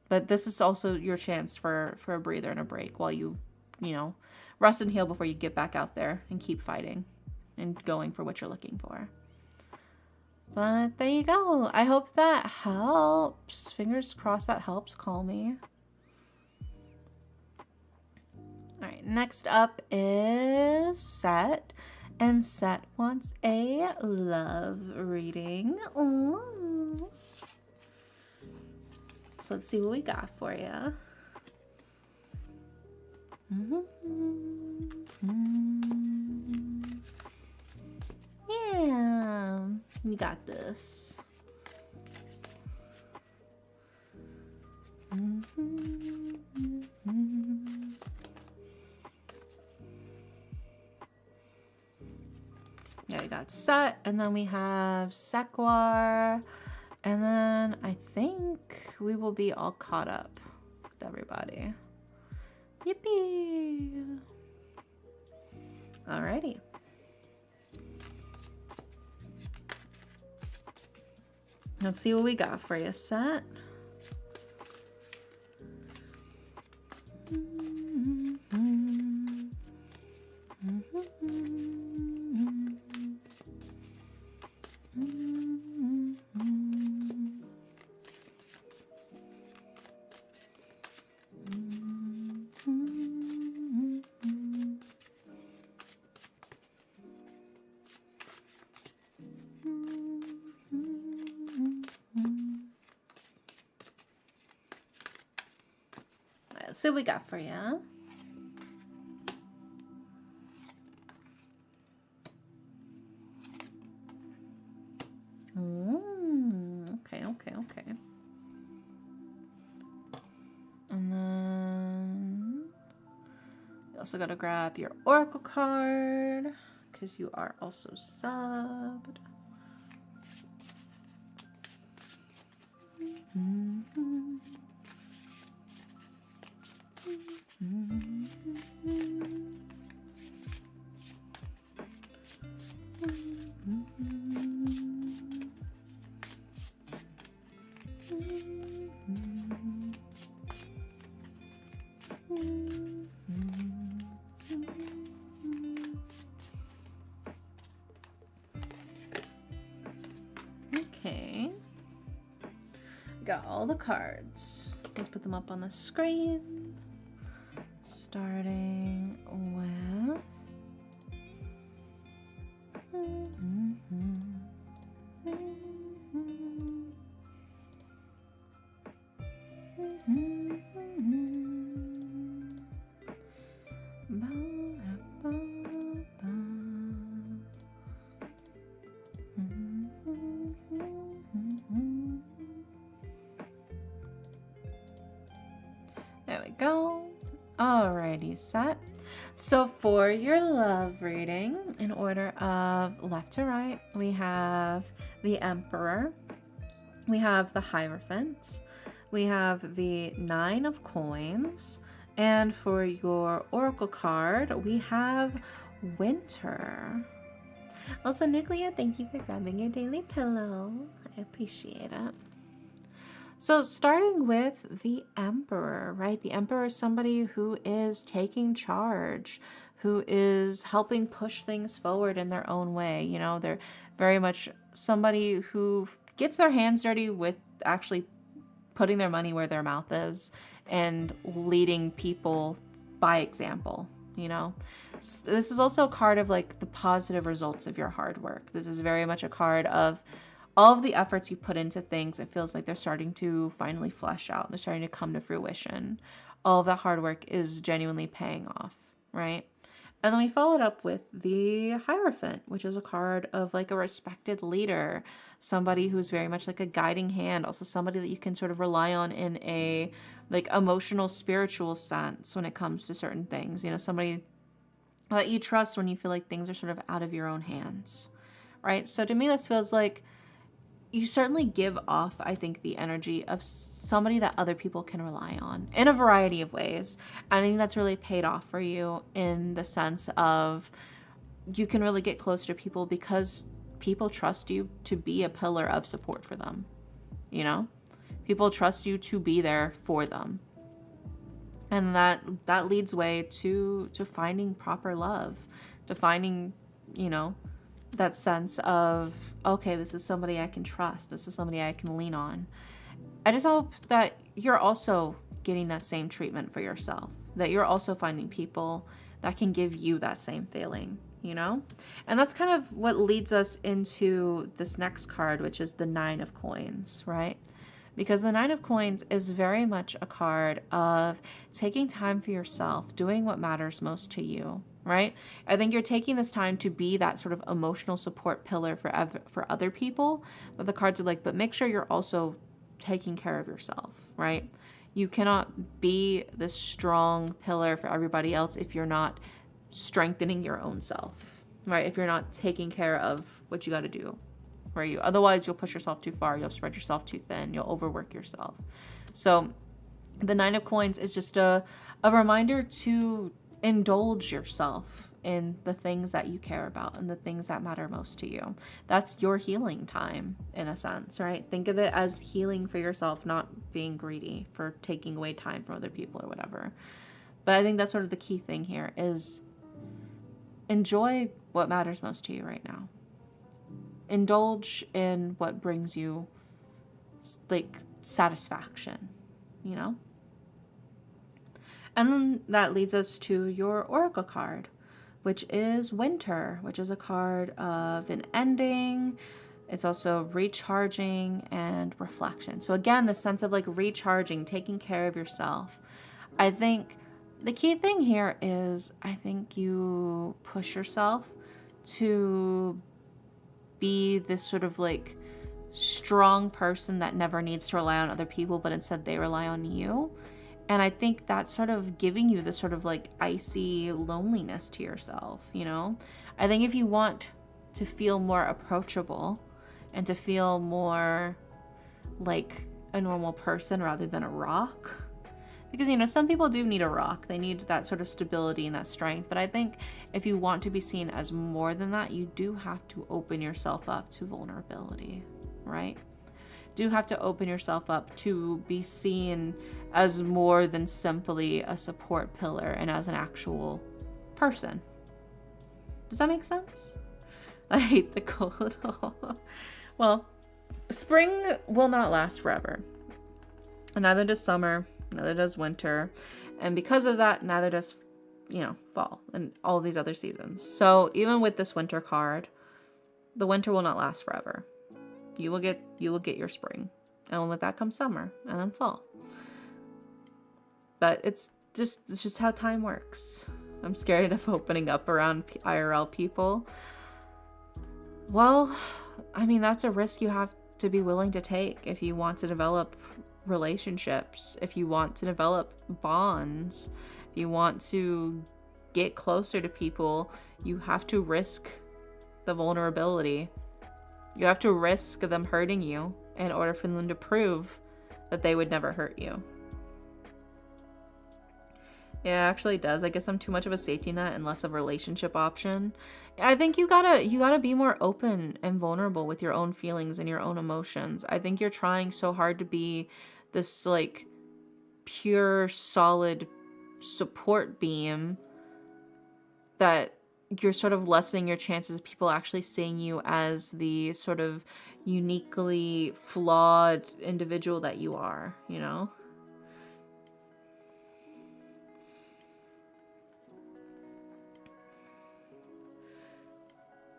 But this is also your chance for a breather and a break while you know, rest and heal before you get back out there and keep fighting and going for what you're looking for. But there you go. I hope that helps. Fingers crossed that helps calm me. All right, next up is Set. And Set wants a love reading. Ooh. So let's see what we got for you. Yeah, you got this. Yeah, we got Set, and then we have Sequar, and then I think we will be all caught up with everybody. Yippee! Alrighty. Let's see what we got for you, Set. Let's see what we got for you. Okay. And then you also got to grab your Oracle card because you are also subbed. Okay. Got all the cards. Let's put them up on the screen. Starting with there we go. Alrighty, Set. So for your love reading, in order of left to right, we have the Emperor, we have the Hierophant, we have the Nine of Coins, and for your Oracle card, we have Winter. Also, Nuclea, thank you for grabbing your daily pillow. I appreciate it. So starting with the Emperor, right? The Emperor is somebody who is taking charge, who is helping push things forward in their own way. You know, they're very much somebody who gets their hands dirty with actually putting their money where their mouth is and leading people by example, you know? This is also a card of like the positive results of your hard work. This is very much a card of all of the efforts you put into things. It feels like they're starting to finally flesh out. They're starting to come to fruition. All of that hard work is genuinely paying off, right? And then we followed up with the Hierophant, which is a card of like a respected leader, somebody who's very much like a guiding hand, also somebody that you can sort of rely on in a like emotional, spiritual sense when it comes to certain things. You know, somebody that you trust when you feel like things are sort of out of your own hands, right? So to me, this feels like you certainly give off, I think, the energy of somebody that other people can rely on in a variety of ways. I think that's really paid off for you in the sense of you can really get close to people because people trust you to be a pillar of support for them. You know, people trust you to be there for them, and that leads way to finding proper love, to finding, you know, that sense of, okay, this is somebody I can trust, this is somebody I can lean on. I just hope that you're also getting that same treatment for yourself, that you're also finding people that can give you that same feeling, you know? And that's kind of what leads us into this next card, which is the Nine of Coins, right? Because the Nine of Coins is very much a card of taking time for yourself, doing what matters most to you, right? I think you're taking this time to be that sort of emotional support pillar for other people. But the cards are like, but make sure you're also taking care of yourself, right? You cannot be this strong pillar for everybody else if you're not strengthening your own self, right? If you're not taking care of what you got to do for you. Otherwise, you'll push yourself too far. You'll spread yourself too thin. You'll overwork yourself. So the Nine of Coins is just a reminder to indulge yourself in the things that you care about and the things that matter most to you. That's your healing time, in a sense, right? Think of it as healing for yourself, not being greedy for taking away time from other people or whatever. But I think that's sort of the key thing here is enjoy what matters most to you right now. Indulge in what brings you like satisfaction, you know? And then that leads us to your Oracle card, which is Winter, which is a card of an ending. It's also recharging and reflection. So again, the sense of like recharging, taking care of yourself. I think the key thing here is I think you push yourself to be this sort of like strong person that never needs to rely on other people, but instead they rely on you. And I think that's sort of giving you this sort of like icy loneliness to yourself, you know? I think if you want to feel more approachable and to feel more like a normal person rather than a rock, because, you know, some people do need a rock. They need that sort of stability and that strength. But I think if you want to be seen as more than that, you do have to open yourself up to vulnerability, right? Do have to open yourself up to be seen as more than simply a support pillar and as an actual person. Does that make sense? I hate the cold. Well, spring will not last forever. And neither does summer, neither does winter. And because of that, neither does, you know, fall and all these other seasons. So even with this winter card, the winter will not last forever. You will get your spring. And with that comes summer and then fall. But it's just how time works. I'm scared of opening up around IRL people. Well, I mean, that's a risk you have to be willing to take if you want to develop relationships, if you want to develop bonds, if you want to get closer to people, you have to risk the vulnerability. You have to risk them hurting you in order for them to prove that they would never hurt you. Yeah, it actually does. I guess I'm too much of a safety net and less of a relationship option. I think you gotta be more open and vulnerable with your own feelings and your own emotions. I think you're trying so hard to be this like pure, solid support beam that you're sort of lessening your chances of people actually seeing you as the sort of uniquely flawed individual that you are, you know?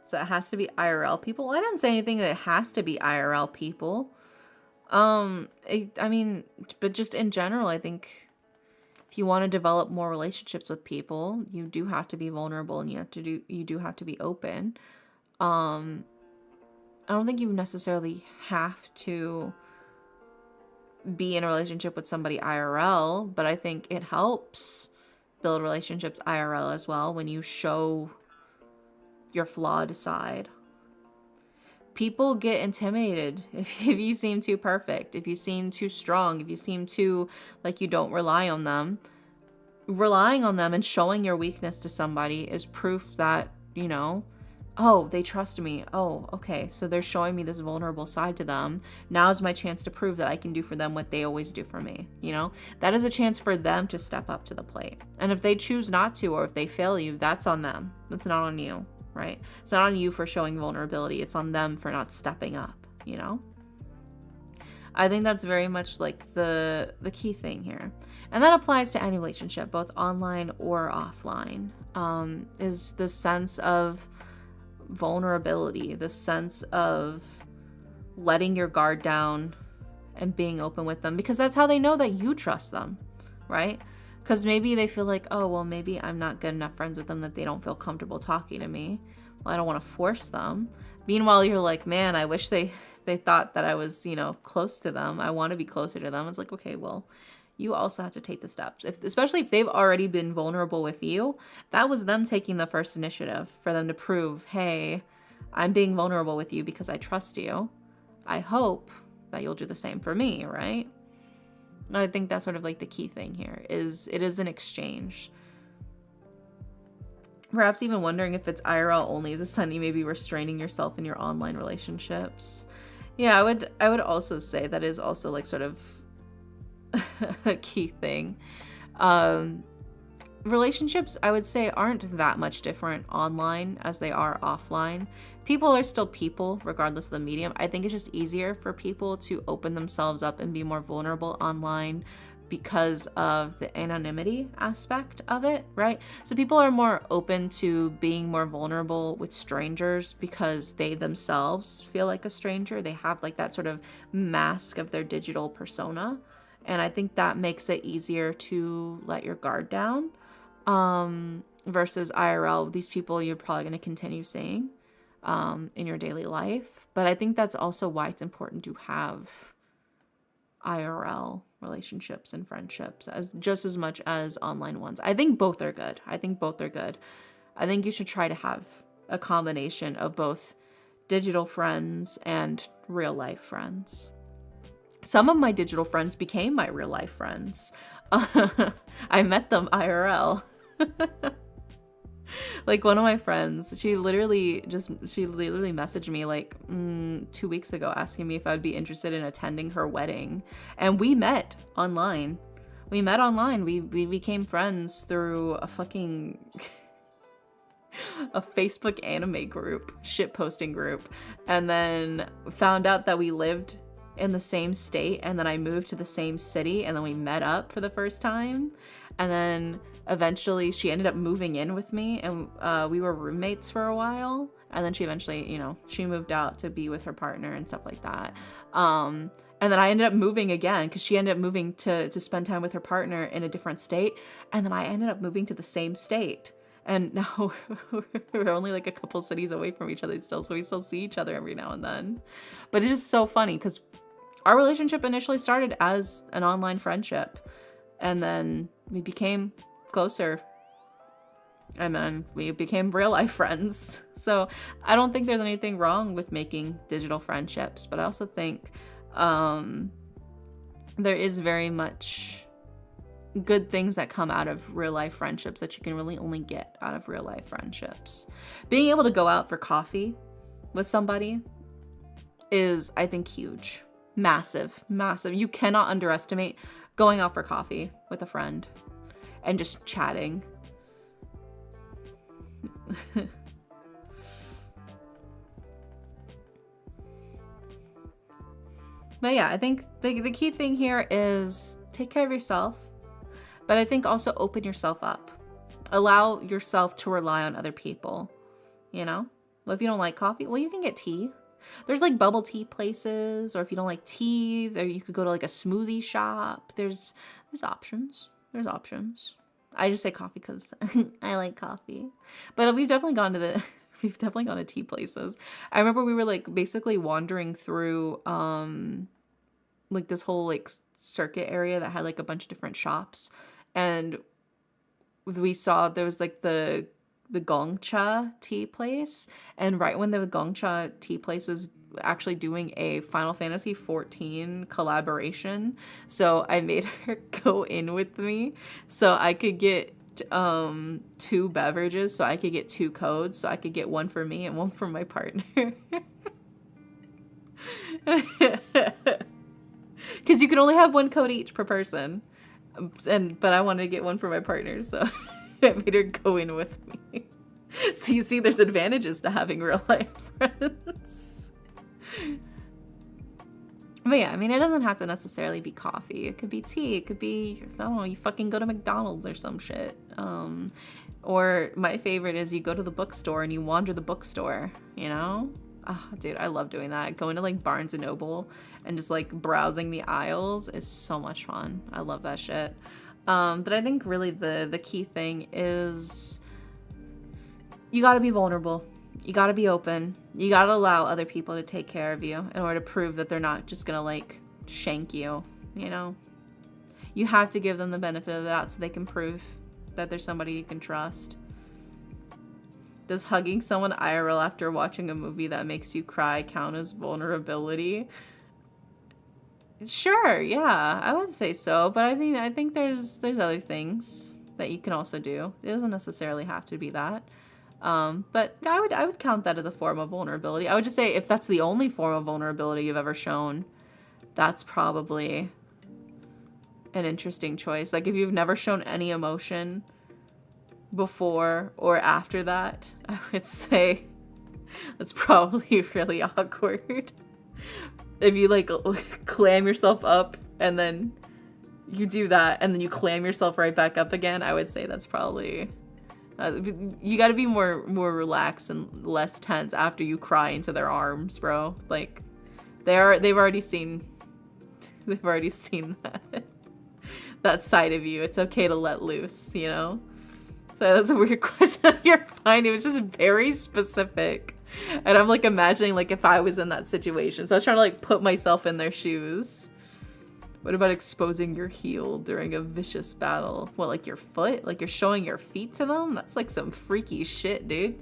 So it has to be IRL people. I didn't say anything that it has to be IRL people. I mean, but just in general, I think if you want to develop more relationships with people, you do have to be vulnerable and you do have to be open. I don't think you necessarily have to be in a relationship with somebody IRL, but I think it helps build relationships IRL as well, when you show your flawed side. People get intimidated if you seem too perfect, if you seem too strong, if you seem too like you don't rely on them. Relying on them and showing your weakness to somebody is proof that, you know, oh, they trust me. Oh, okay. So they're showing me this vulnerable side to them. Now's my chance to prove that I can do for them what they always do for me. You know, that is a chance for them to step up to the plate. And if they choose not to, or if they fail you, that's on them. That's not on you, right? It's not on you for showing vulnerability. It's on them for not stepping up, you know? I think that's very much like the key thing here. And that applies to any relationship, both online or offline, is the sense of vulnerability, the sense of letting your guard down and being open with them, because that's how they know that you trust them, right? Because maybe they feel like, oh, well, maybe I'm not good enough friends with them that they don't feel comfortable talking to me. Well, I don't want to force them. Meanwhile, you're like, man, I wish they thought that I was, you know, close to them. I want to be closer to them. It's like, okay, well, you also have to take the steps. Especially if they've already been vulnerable with you, that was them taking the first initiative for them to prove, hey, I'm being vulnerable with you because I trust you. I hope that you'll do the same for me, right? I think that's sort of like the key thing here, is it is an exchange. Perhaps even wondering if it's IRL only is a sign you may be restraining yourself in your online relationships. Yeah, I would also say that is also like sort of a key thing. Relationships, I would say, aren't that much different online as they are offline. People are still people, regardless of the medium. I think it's just easier for people to open themselves up and be more vulnerable online because of the anonymity aspect of it, right? So people are more open to being more vulnerable with strangers because they themselves feel like a stranger. They have like that sort of mask of their digital persona. And I think that makes it easier to let your guard down. Versus IRL, these people you're probably going to continue seeing in your daily life. But I think that's also why it's important to have IRL relationships and friendships as just as much as online ones. I think both are good. I think you should try to have a combination of both digital friends and real life friends. Some of my digital friends became my real life friends. I met them IRL. Like one of my friends, she literally messaged me like 2 weeks ago asking me if I would be interested in attending her wedding. And we met online. We became friends through a fucking a Facebook anime group, shit posting group. And then found out that we lived in the same state, and then I moved to the same city, and then we met up for the first time. And then eventually she ended up moving in with me, and we were roommates for a while. And then she eventually, you know, she moved out to be with her partner and stuff like that. And then I ended up moving again because she ended up moving to spend time with her partner in a different state. And then I ended up moving to the same state. And now we're only like a couple cities away from each other still, so we still see each other every now and then. But it's just so funny because our relationship initially started as an online friendship, and then we became closer, and then we became real life friends. So I don't think there's anything wrong with making digital friendships, but I also think there is very much good things that come out of real life friendships that you can really only get out of real life friendships. Being able to go out for coffee with somebody is, I think, huge. Massive. You cannot underestimate going out for coffee with a friend and just chatting. But yeah, I think the key thing here is take care of yourself, but I think also open yourself up. Allow yourself to rely on other people, you know? Well, if you don't like coffee, well, you can get tea. There's like bubble tea places, or if you don't like tea, there you could go to like a smoothie shop. There's options. There's options. I just say coffee because I like coffee. But we've definitely gone to tea places. I remember we were like basically wandering through like this whole like circuit area that had like a bunch of different shops, and we saw there was like the Gongcha tea place, and right when the Gongcha tea place was actually doing a Final Fantasy 14 collaboration, so I made her go in with me so I could get two beverages, so I could get two codes, so I could get one for me and one for my partner. Because you can only have one code each per person, but I wanted to get one for my partner, so I made her go in with me. So you see, there's advantages to having real life friends. But yeah, I mean, it doesn't have to necessarily be coffee. It could be tea. It could be, I don't know, you fucking go to McDonald's or some shit. Or my favorite is you go to the bookstore and you wander the bookstore, you know? Oh, dude, I love doing that. Going to like Barnes and Noble and just like browsing the aisles is so much fun. I love that shit. But I think really the key thing is you gotta be vulnerable. You gotta be open. You gotta allow other people to take care of you in order to prove that they're not just gonna like shank you, you know? You have to give them the benefit of the doubt so they can prove that there's somebody you can trust. Does hugging someone IRL after watching a movie that makes you cry count as vulnerability? Sure, yeah, I would say so, but I mean, I think there's other things that you can also do. It doesn't necessarily have to be that. But I would count that as a form of vulnerability. I would just say if that's the only form of vulnerability you've ever shown, that's probably an interesting choice. Like if you've never shown any emotion before or after that, I would say that's probably really awkward. If you like clam yourself up and then you do that and then you clam yourself right back up again, I would say that's probably you got to be more relaxed and less tense after you cry into their arms, bro. Like they've already seen that side of you. It's okay to let loose, you know? So that's a weird question. You're fine. It was just very specific. And I'm like imagining like if I was in that situation. So I was trying to like put myself in their shoes. What about exposing your heel during a vicious battle? What, like your foot? Like you're showing your feet to them? That's like some freaky shit, dude.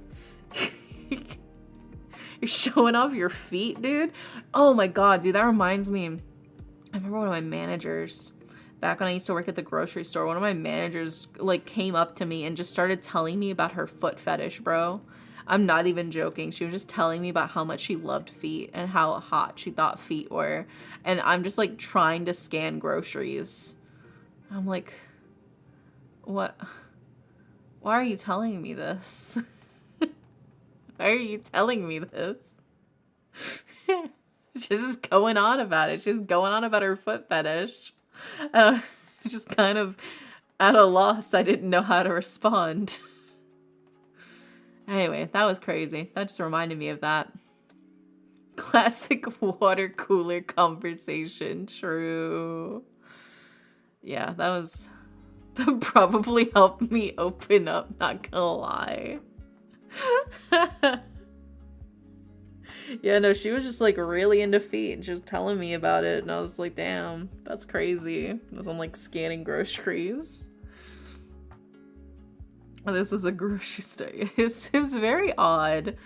You're showing off your feet, dude? Oh my god, dude, that reminds me. I remember one of my managers, back when I used to work at the grocery store, one of my managers like came up to me and just started telling me about her foot fetish, bro. I'm not even joking. She was just telling me about how much she loved feet and how hot she thought feet were. And I'm just like trying to scan groceries. I'm like, what? Why are you telling me this? Why are you telling me this? She's just going on about it. She's going on about her foot fetish. Just kind of at a loss. I didn't know how to respond. Anyway, that was crazy. That just reminded me of that. Classic water cooler conversation. True. Yeah, that probably helped me open up, not gonna lie. Yeah, no, she was just like really into feet and she was telling me about it and I was like, damn, that's crazy. As I'm like scanning groceries. This is a grocery store. It seems very odd.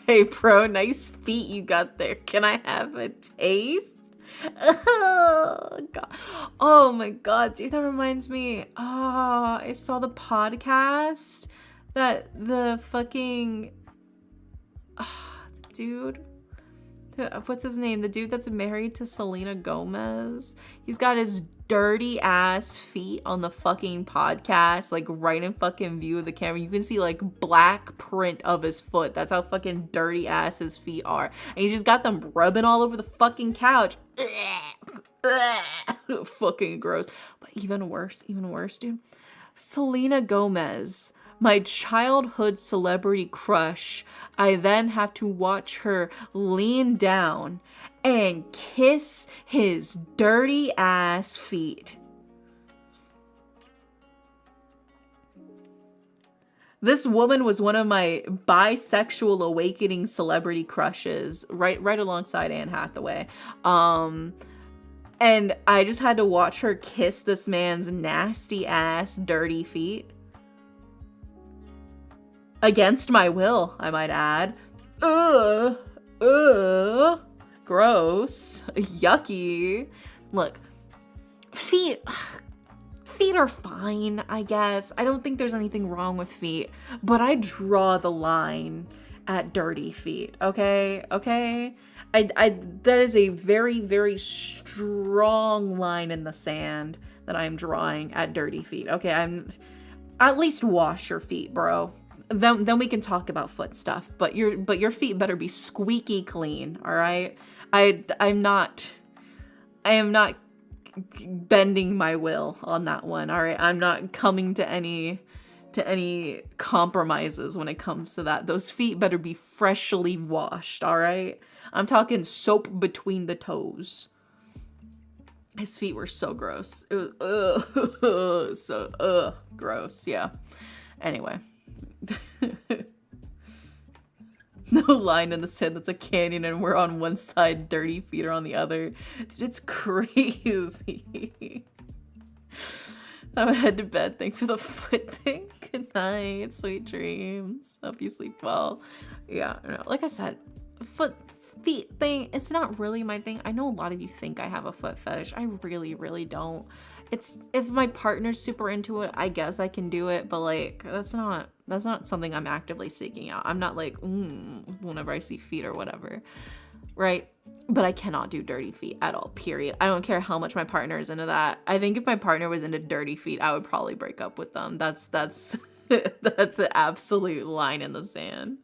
Hey, bro, nice feet you got there. Can I have a taste? Oh, God. Oh my God, dude, that reminds me. Oh, I saw the podcast that the fucking dude. What's his name? The dude that's married to Selena Gomez. He's got his dirty ass feet on the fucking podcast, like right in fucking view of the camera. You can see like black print of his foot. That's how fucking dirty ass his feet are. And he's just got them rubbing all over the fucking couch. Fucking gross. But even worse, dude. Selena Gomez, my childhood celebrity crush. I then have to watch her lean down and kiss his dirty ass feet. This woman was one of my bisexual awakening celebrity crushes, right alongside Anne Hathaway. And I just had to watch her kiss this man's nasty ass, dirty feet. Against my will, I might add. Ugh. Ugh. Gross. Yucky. Look, feet are fine, I guess. I don't think there's anything wrong with feet, but I draw the line at dirty feet, okay? Okay? That is a very, very strong line in the sand that I'm drawing at dirty feet. Okay, at least wash your feet, bro. Then we can talk about foot stuff, but your feet better be squeaky clean, all right? I am not bending my will on that one, all right? I'm not coming to any compromises when it comes to that. Those feet better be freshly washed, all right? I'm talking soap between the toes. His feet were so gross. It was so gross, yeah. Anyway. No line in the sand that's a canyon and we're on one side, dirty feet are on the other. Dude, it's crazy. I'm head to bed. Thanks for the foot thing. Good night. Sweet dreams. Hope you sleep well. Yeah, like I said, feet thing, it's not really my thing. I know a lot of you think I have a foot fetish. I really, really don't. It's, if my partner's super into it, I guess I can do it, but like that's not something I'm actively seeking out. I'm not like whenever I see feet or whatever, right? But I cannot do dirty feet at all, period. I don't care how much my partner is into that. I think if my partner was into dirty feet, I would probably break up with them. That's that's an absolute line in the sand.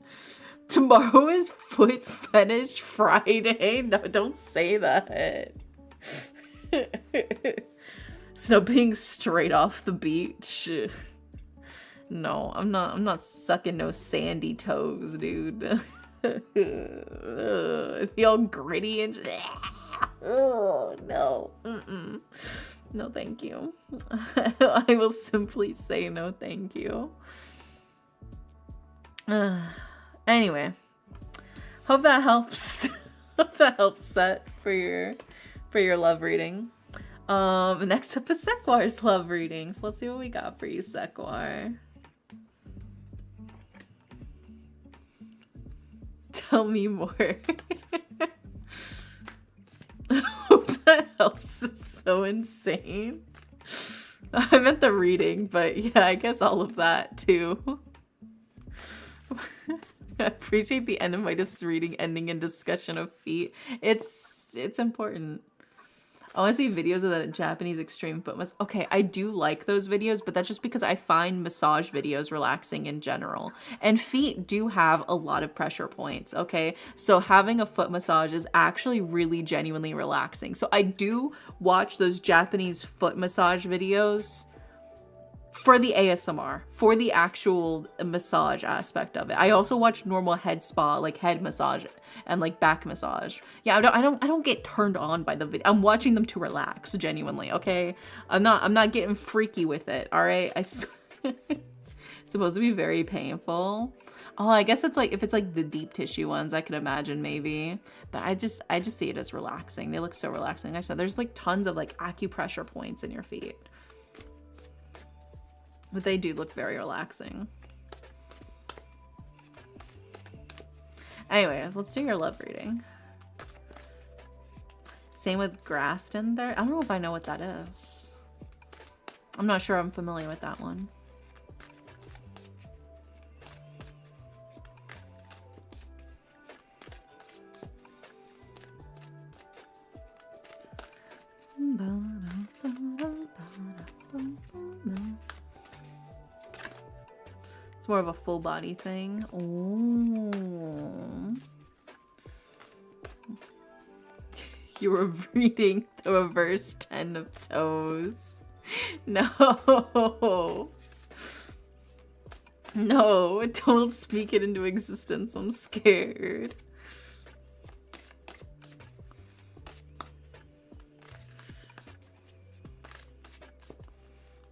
Tomorrow is Foot Fetish Friday. No, don't say that. Snow being straight off the beach. No, I'm not sucking no sandy toes, dude. It's all gritty and oh no. No thank you. I will simply say no thank you. Anyway, hope that helps. Hope that helps set for your love reading. Next up is Sequar's love reading. So let's see what we got for you, Sequar. Tell me more. Hope that helps. It's so insane. I meant the reading, but yeah, I guess all of that too. I appreciate the end of my reading ending in discussion of feet. It's important. I want to see videos of that Japanese extreme foot massage. Okay, I do like those videos, but that's just because I find massage videos relaxing in general. And feet do have a lot of pressure points, okay? So having a foot massage is actually really genuinely relaxing. So I do watch those Japanese foot massage videos for the ASMR, for the actual massage aspect of it. I also watch normal head spa, like head massage and like back massage. Yeah, I don't get turned on by the video. I'm watching them to relax, genuinely, okay? I'm not getting freaky with it, all right? It's supposed to be very painful. Oh, I guess it's like, if it's like the deep tissue ones, I could imagine maybe. But I just see it as relaxing. They look so relaxing. Like I said, there's like tons of like acupressure points in your feet. But they do look very relaxing. Anyways, let's do your love reading. Same with Graston there. I don't know if I know what that is. I'm not sure I'm familiar with that one. It's more of a full body thing. Ooh. You were reading the reverse 10 of toes. No. No, don't speak it into existence. I'm scared.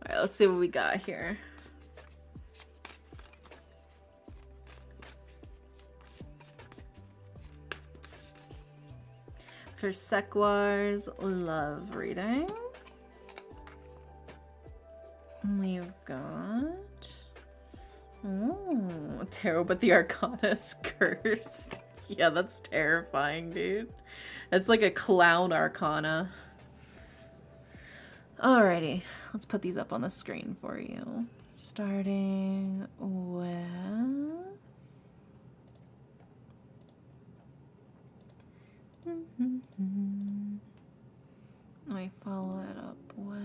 Alright, let's see what we got here. For Sekwar's love reading, we've got... Oh, tarot, but the Arcana is cursed. Yeah, that's terrifying, dude. It's like a clown Arcana. Alrighty, let's put these up on the screen for you. Starting with... Let me follow it up with...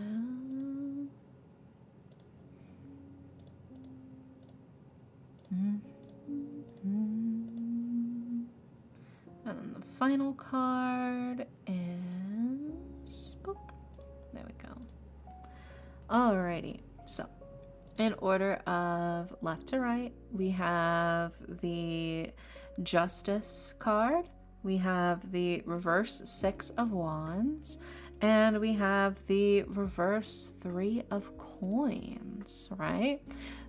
And then the final card is... Boop. There we go. Alrighty, so in order of left to right, we have the Justice card, we have the reverse Six of Wands, and we have the reverse Three of Coins, right?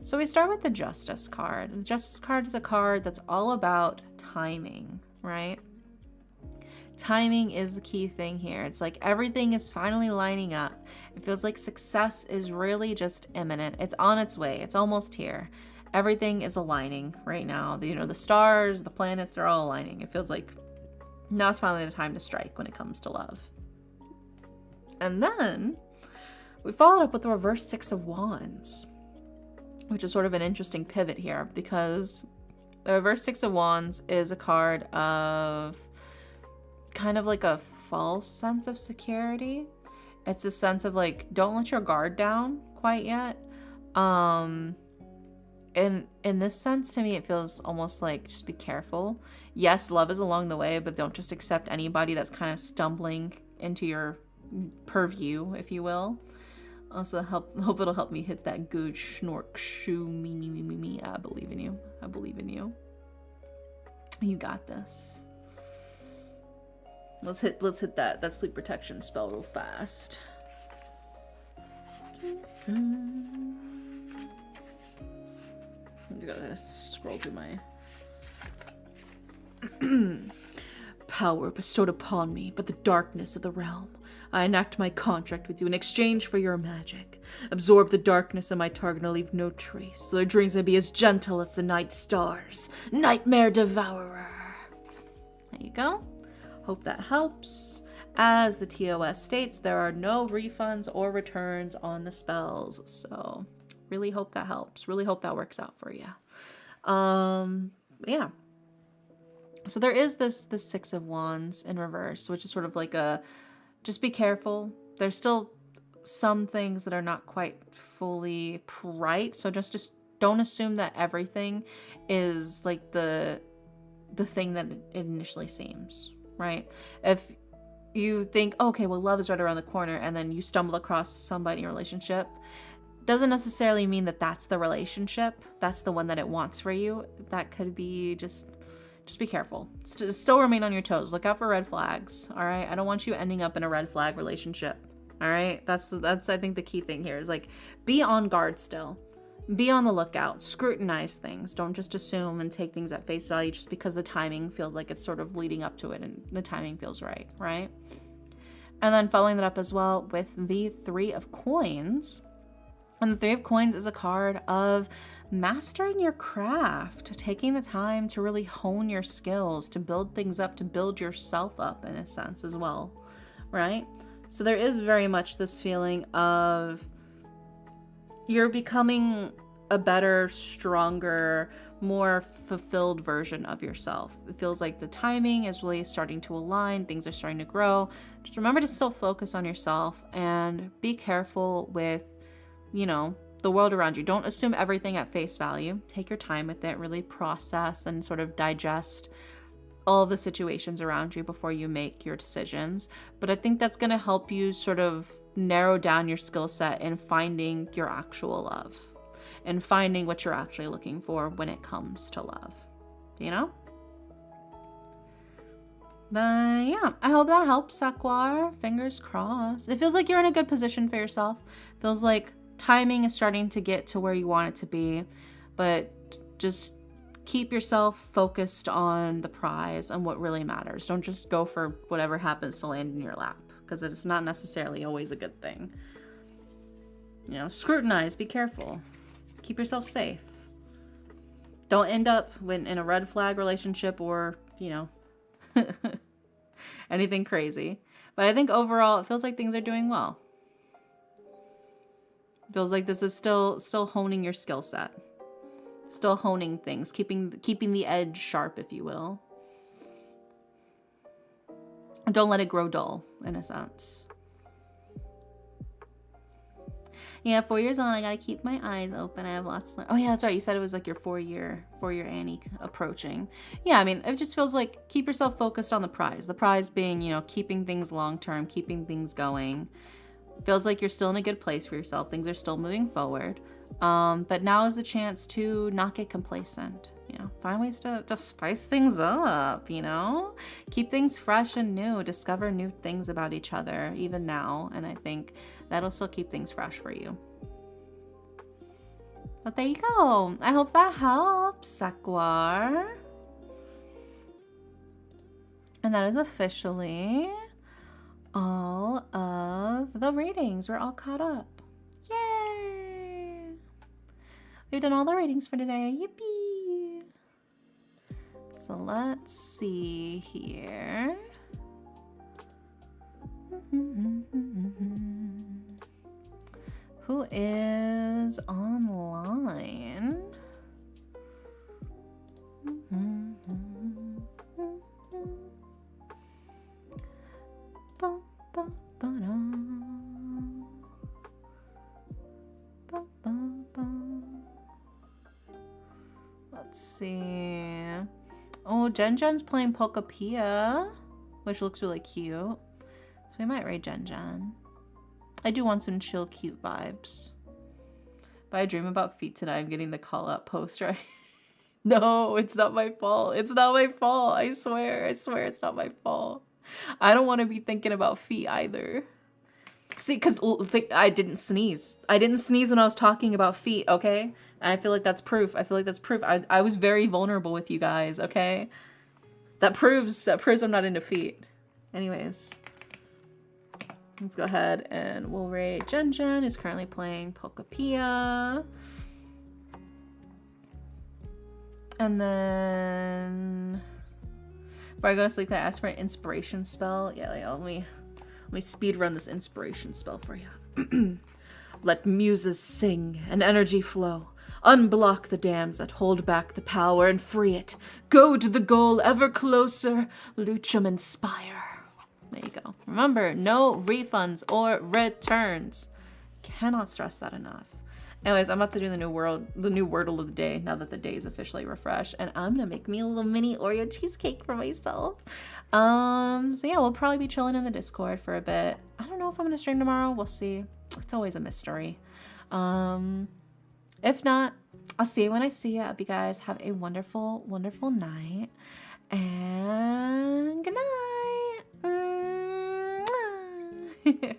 So we start with the Justice card. The Justice card is a card that's all about timing, right? Timing is the key thing here. It's like everything is finally lining up. It feels like success is really just imminent. It's on its way. It's almost here. Everything is aligning right now. You know, the stars, the planets, they're all aligning. It feels like now's finally the time to strike when it comes to love. And then we followed up with the reverse Six of Wands, which is sort of an interesting pivot here because the reverse Six of Wands is a card of kind of like a false sense of security. It's a sense of like, don't let your guard down quite yet. And in this sense, to me, it feels almost like just be careful. Yes, love is along the way, but don't just accept anybody that's kind of stumbling into your purview, if you will. Also, hope it'll help me hit that good schnork shoo me. I believe in you. I believe in you. You got this. Let's hit that sleep protection spell real fast. I gotta scroll through my power bestowed upon me, but the darkness of the realm. I enact my contract with you in exchange for your magic. Absorb the darkness of my target and leave no trace, so their dreams may be as gentle as the night stars. Nightmare Devourer. There you go. Hope that helps. As the TOS states, there are no refunds or returns on the spells. So really hope that helps. Really hope that works out for you. Yeah. So there is this Six of Wands in reverse, which is sort of like a, just be careful. There's still some things that are not quite fully right. So just don't assume that everything is like the thing that it initially seems. Right? If you think, okay, well, love is right around the corner, and then you stumble across somebody in your relationship, doesn't necessarily mean that that's the relationship. That's the one that it wants for you. That could be just be careful. Still remain on your toes. Look out for red flags. All right. I don't want you ending up in a red flag relationship. All right. That's I think the key thing here is like, be on guard still. Be on the lookout. Scrutinize things. Don't just assume and take things at face value just because the timing feels like it's sort of leading up to it and the timing feels right, right? And then following that up as well with the Three of Coins. And the Three of Coins is a card of mastering your craft, taking the time to really hone your skills, to build things up, to build yourself up in a sense as well, right? So there is very much this feeling of you're becoming a better, stronger, more fulfilled version of yourself. It feels like the timing is really starting to align. Things are starting to grow. Just remember to still focus on yourself and be careful with, you know, the world around you. Don't assume everything at face value. Take your time with it. Really process and sort of digest all the situations around you before you make your decisions. But I think that's going to help you sort of narrow down your skill set in finding your actual love and finding what you're actually looking for when it comes to love, you know? But yeah, I hope that helps, Sekwar. Fingers crossed. It feels like you're in a good position for yourself. Feels like timing is starting to get to where you want it to be, but just keep yourself focused on the prize and what really matters. Don't just go for whatever happens to land in your lap, because it's not necessarily always a good thing. You know, scrutinize, be careful. Keep yourself safe. Don't end up in a red flag relationship or, you know, anything crazy. But I think overall it feels like things are doing well. Feels like this is still honing your skill set. Still honing things, keeping the edge sharp, if you will. Don't let it grow dull, in a sense. Yeah, 4 years on, I gotta keep my eyes open. I have lots to learn. Oh yeah, that's right. You said it was like your 4-year Annie approaching. Yeah, I mean, it just feels like keep yourself focused on the prize. The prize being, you know, keeping things long-term, keeping things going. Feels like you're still in a good place for yourself. Things are still moving forward. But now is the chance to not get complacent. You know, find ways to spice things up, you know? Keep things fresh and new. Discover new things about each other, even now. And I think that'll still keep things fresh for you. But there you go. I hope that helps, Sekwar. And that is officially all of the readings. We're all caught up. Yay! We've done all the readings for today. Yippee! So let's see here. Who is online? Let's see. Oh, Jen's playing Pokapia, which looks really cute. So we might raid Jen. I do want some chill, cute vibes. But I dream about feet tonight. I'm getting the call out post, right? No, it's not my fault. It's not my fault. I swear it's not my fault. I don't want to be thinking about feet either. See, because I didn't sneeze. I didn't sneeze when I was talking about feet, okay? And I feel like that's proof. I was very vulnerable with you guys, okay? That proves I'm not into feet. Anyways, let's go ahead and we'll raid Jen, who's currently playing Pokapia. And then before I go to sleep, I ask for an inspiration spell. Yeah, let me speed run this inspiration spell for you. Let muses sing and energy flow. Unblock the dams that hold back the power and free it. Go to the goal ever closer. Luchum inspire. There you go. Remember, no refunds or returns. Cannot stress that enough. Anyways, I'm about to do the new wordle of the day now that the day is officially refreshed, and I'm gonna make me a little mini Oreo cheesecake for myself. So yeah, we'll probably be chilling in the Discord for a bit. I don't know if I'm gonna stream tomorrow. We'll see. It's always a mystery. If not, I'll see you when I see you. I hope you guys have a wonderful, wonderful night, and good night.